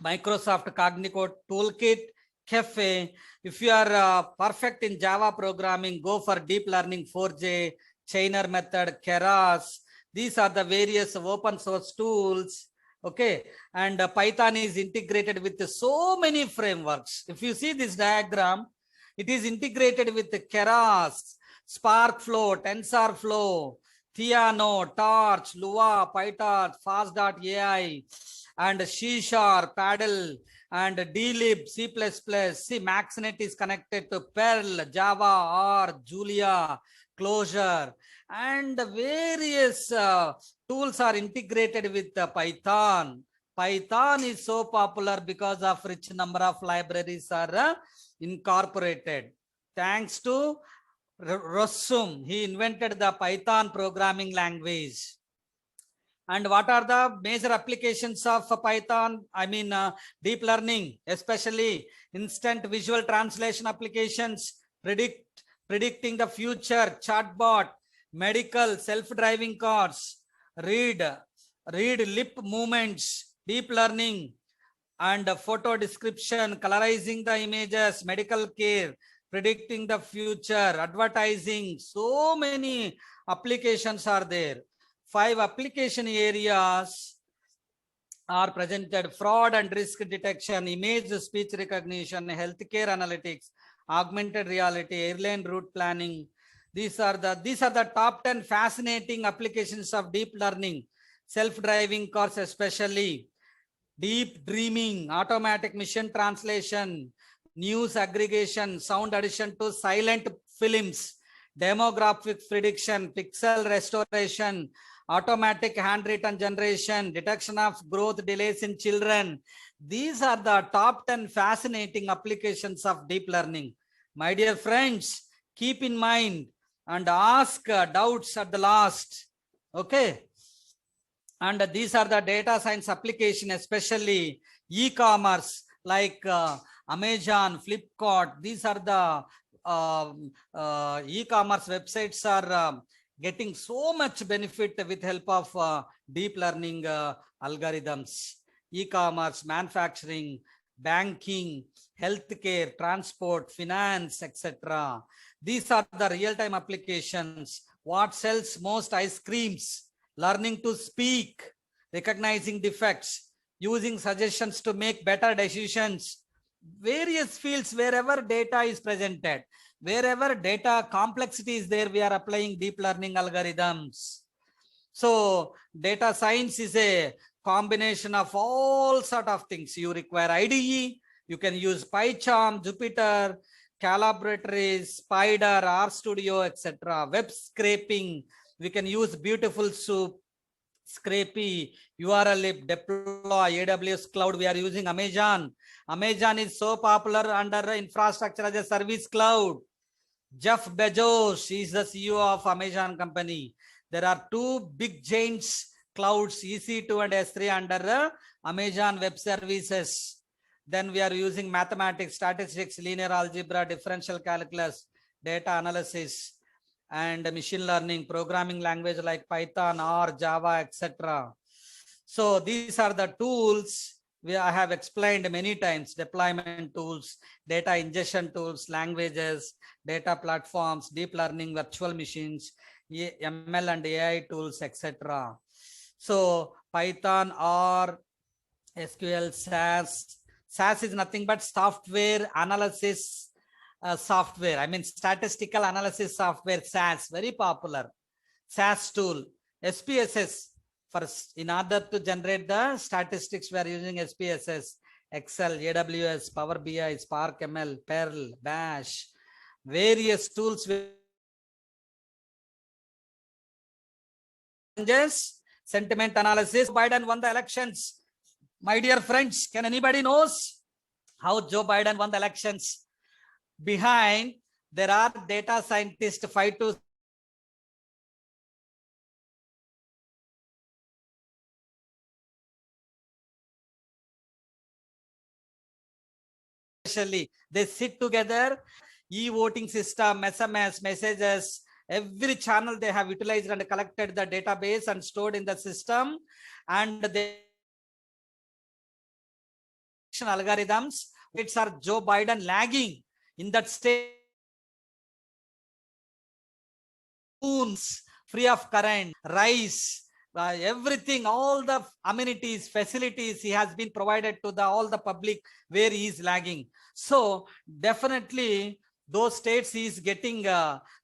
Microsoft Cognico Toolkit, Cafe. If you are perfect in Java programming, go for deep learning 4J, Chainer method, Keras. These are the various open source tools. Okay, and Python is integrated with so many frameworks. If you see this diagram, it is integrated with Keras, SparkFlow, TensorFlow, Theano, Torch, Lua, PyTorch, Fast.ai, and C#, Paddle, and dlib, C++, see MaxNet is connected to Perl, Java, R, Julia, Clojure, and various tools are integrated with Python. Python is so popular because of rich number of libraries are incorporated. Thanks to Rossum, he invented the Python programming language. And what are the major applications of Python? I mean, deep learning, especially instant visual translation applications, predicting the future, chatbot, medical, self-driving cars, read lip movements, deep learning, and photo description, colorizing the images, medical care, predicting the future, advertising. So many applications are there. 5 application areas are presented: fraud and risk detection, image speech recognition, healthcare analytics, augmented reality, airline route planning. These are the top 10 fascinating applications of deep learning. Self-driving cars, especially deep dreaming, automatic mission translation, news aggregation, sound addition to silent films, demographic prediction, pixel restoration, automatic handwritten generation, detection of growth delays in children. These are the top 10 fascinating applications of deep learning. My dear friends, keep in mind and ask doubts at the last. Okay. And these are the data science application, especially e-commerce like Amazon, Flipkart. These are the e-commerce websites are getting so much benefit with help of deep learning algorithms. E-commerce, manufacturing, banking, healthcare, transport, finance, etc. These are the real-time applications. What sells most ice creams? Learning to speak, recognizing defects, using suggestions to make better decisions. Various fields, wherever data is presented, wherever data complexity is there, we are applying deep learning algorithms. So data science is a combination of all sort of things. You require IDE, you can use PyCharm, Jupyter, Calaboratories, Spider, RStudio, etc. Web scraping, we can use Beautiful Soup, Scrapy, URLlib, Deploy, AWS Cloud. We are using Amazon. Amazon is so popular under infrastructure as a service cloud. Jeff Bezos is the CEO of Amazon company. There are 2 big giants clouds, EC2 and S3 under Amazon Web Services. Then we are using mathematics, statistics, linear algebra, differential calculus, data analysis, and machine learning, programming language like Python, R, Java, etc. So these are the tools I have explained many times: deployment tools, data ingestion tools, languages, data platforms, deep learning, virtual machines, ML and AI tools, etc. So Python, R, SQL, SAS. SAS is nothing but software analysis software. I mean, statistical analysis software, SAS, very popular. SAS tool, SPSS. In order to generate the statistics, we are using SPSS, Excel, AWS, Power BI, Spark ML, Perl, Bash, various tools. Sentiment analysis. Biden won the elections. My dear friends, can anybody knows how Joe Biden won the elections? Behind, there are data scientists, 5 to especially they sit together, e-voting system, SMS, messages, every channel they have utilized and collected the database and stored in the system, and they algorithms, which are Joe Biden lagging in that state, free of current, rice, everything, all the amenities, facilities he has been provided to all the public where he is lagging. So definitely those states he is getting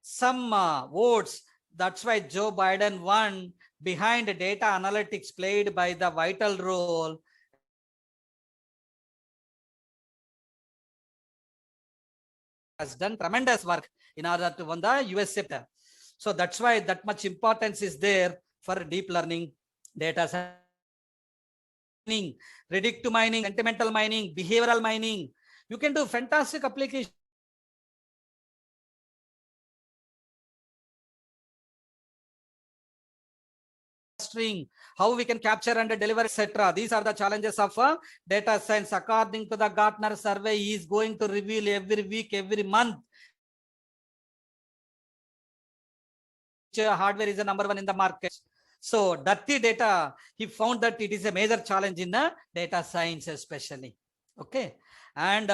some votes. That's why Joe Biden won. Behind data analytics played by the vital role. Has done tremendous work in order to win the US sector. So that's why that much importance is there for deep learning, data mining, predictive mining, sentimental mining, behavioral mining. You can do fantastic applications. How we can capture and deliver, etc. These are the challenges of data science. According to the Gartner survey, he is going to reveal every week, every month. Hardware is the number one in the market. So dirty data, he found that it is a major challenge in the data science especially. Okay. And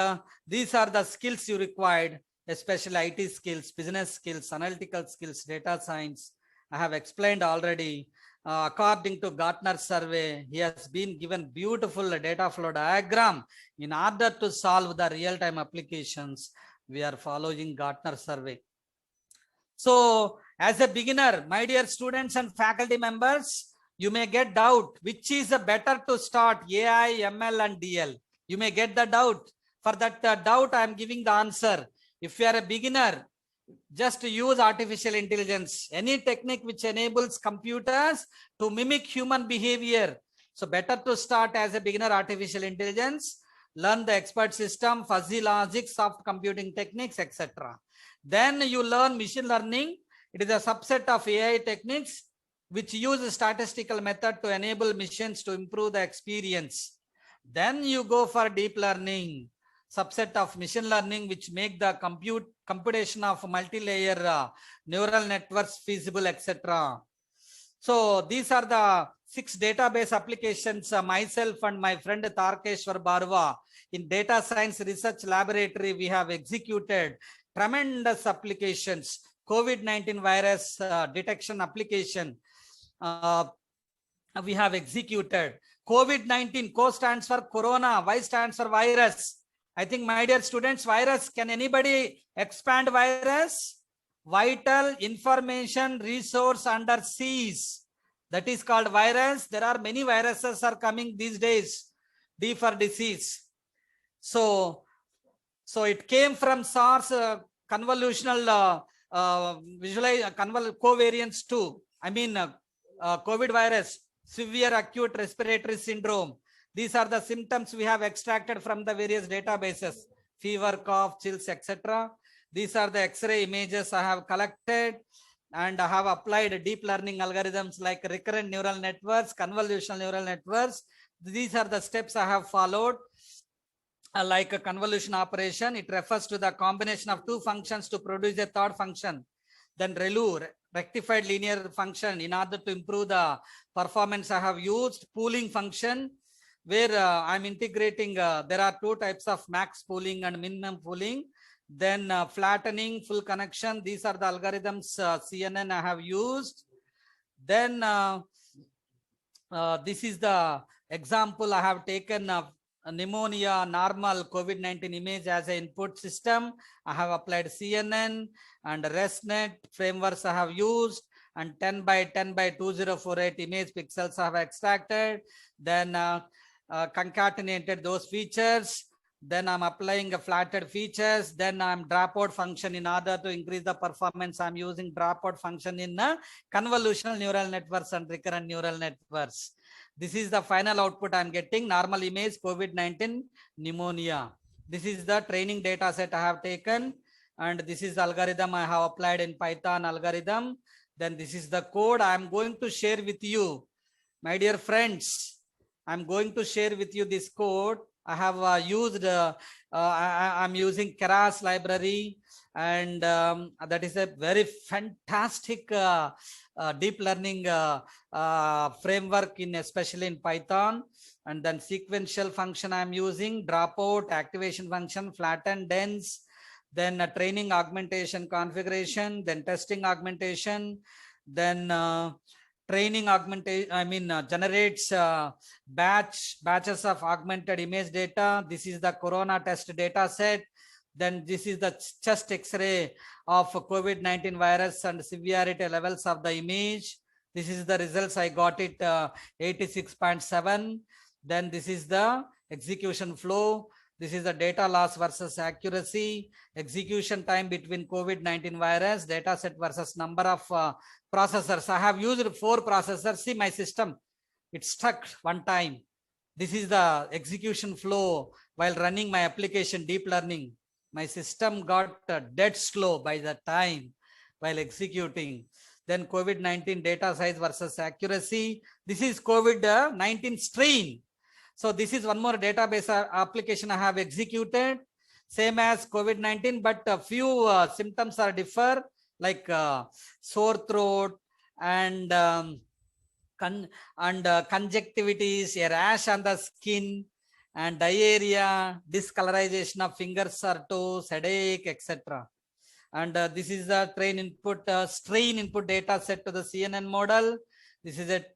these are the skills you required, especially IT skills, business skills, analytical skills, data science. I have explained already. According to Gartner survey, he has been given beautiful data flow diagram in order to solve the real-time applications. We are following Gartner survey. So as a beginner, my dear students and faculty members, you may get doubt which is better to start, AI, ML and DL. You may get the doubt. For that doubt, I am giving the answer. If you are a beginner, just use artificial intelligence, any technique which enables computers to mimic human behavior. So better to start as a beginner artificial intelligence, learn the expert system, fuzzy logic, soft computing techniques, etc. Then you learn machine learning. It is a subset of AI techniques which use a statistical method to enable machines to improve the experience. Then you go for deep learning, subset of machine learning which make the computation of multi-layer neural networks feasible, etc. So these are the 6 database applications myself and my friend Tarkeshwar Barwa in Data Science Research Laboratory we have executed tremendous applications. COVID-19 virus detection application we have executed. COVID-19, CO stands for corona, Y stands for virus. I think my dear students, virus, can anybody expand virus? Vital information resource under seas. That is called virus. There are many viruses are coming these days. D for disease. So it came from SARS convolutional covariance 2. I mean COVID virus, severe acute respiratory syndrome. These are the symptoms we have extracted from the various databases, fever, cough, chills, etc. These are the X-ray images I have collected, and I have applied deep learning algorithms like recurrent neural networks, convolutional neural networks. These are the steps I have followed. Like a convolution operation, it refers to the combination of 2 functions to produce a third function. Then ReLU, rectified linear function, in order to improve the performance I have used. Pooling function, where I'm integrating, there are 2 types of max pooling and minimum pooling. Then flattening, full connection, these are the algorithms CNN I have used. Then this is the example I have taken pneumonia normal COVID-19 image as an input system. I have applied CNN and ResNet frameworks I have used, and 10 by 10 by 2048 image pixels I have extracted, then concatenated those features. Then I'm applying a flattered features. Then I'm dropout function. In order to increase the performance, I'm using dropout function in convolutional neural networks and recurrent neural networks. This is the final output I'm getting. Normal image COVID-19 pneumonia. This is the training data set I have taken, and this is the algorithm I have applied in Python algorithm. Then this is the code I'm going to share with you, my dear friends. I'm going to share with you this code. I have used, I'm using Keras library, and that is a very fantastic deep learning framework in, especially in Python. And then sequential function I'm using, dropout, activation function, flatten, dense, then training augmentation configuration, then testing augmentation, then training augmentation, generates batches of augmented image data. This is the corona test data set. Then this is the chest X-ray of COVID-19 virus and severity levels of the image. This is the results. I got it 86.7. Then this is the execution flow. This is the data loss versus accuracy, execution time between COVID-19 virus, data set versus number of processors. I have used 4 processors. See my system, it stuck one time. This is the execution flow while running my application deep learning. My system got dead slow by the time while executing. Then COVID-19 data size versus accuracy. This is COVID-19 strain. So this is one more database application I have executed, same as COVID-19, but a few symptoms are differ, like sore throat and conjunctivitis, a rash on the skin, and diarrhea, discolorization of fingers or toes, headache, etc. And this is the strain input data set to the CNN model. This is a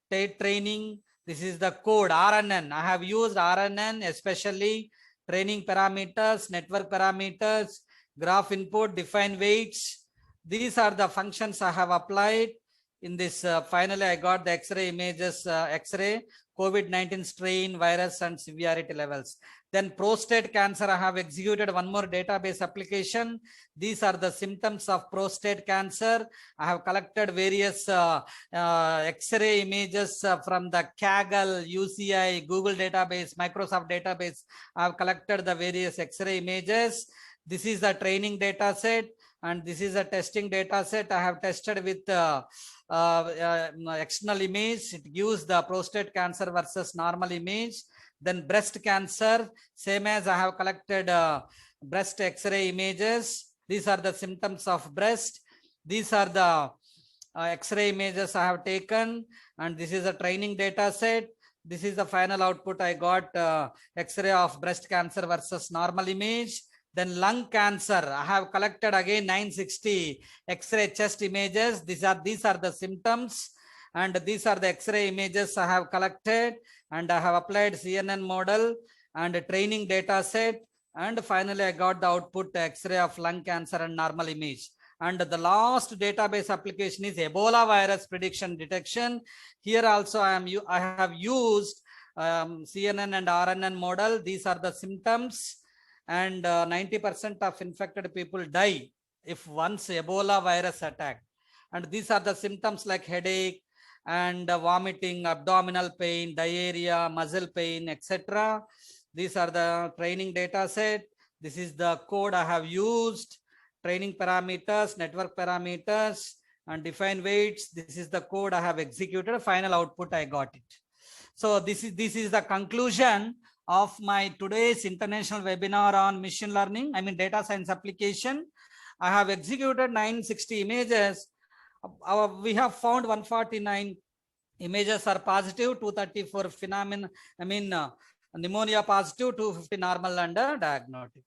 training. This is the code RNN. I have used RNN, especially training parameters, network parameters, graph input, define weights. These are the functions I have applied in this. Finally, I got the X-ray images, X-ray, COVID-19 strain, virus, and severity levels. Then prostate cancer, I have executed one more database application. These are the symptoms of prostate cancer. I have collected various X-ray images from the Kaggle, UCI, Google database, Microsoft database. I have collected the various X-ray images. This is the training data set, and this is a testing data set. I have tested with external image. It gives the prostate cancer versus normal image. Then breast cancer, same as I have collected breast X-ray images. These are the symptoms of breast. These are the X-ray images I have taken, and this is a training data set. This is the final output. I got X-ray of breast cancer versus normal image. Then lung cancer, I have collected again 960 X-ray chest images. These are the symptoms, and these are the X-ray images I have collected, and I have applied CNN model and a training data set, and finally I got the output X-ray of lung cancer and normal image. And the last database application is Ebola virus prediction detection. Here also I have used CNN and RNN model. These are the symptoms, and 90% of infected people die if once Ebola virus attack. And these are the symptoms like headache and vomiting, abdominal pain, diarrhea, muscle pain, etc. These are the training data set. This is the code I have used, training parameters, network parameters, and define weights. This is the code I have executed. Final output, I got it. So this is the conclusion of my today's international webinar on machine learning, data science application. I have executed 960 images. We have found 149 images are positive, 234 pneumonia positive, 250 normal and diagnostic.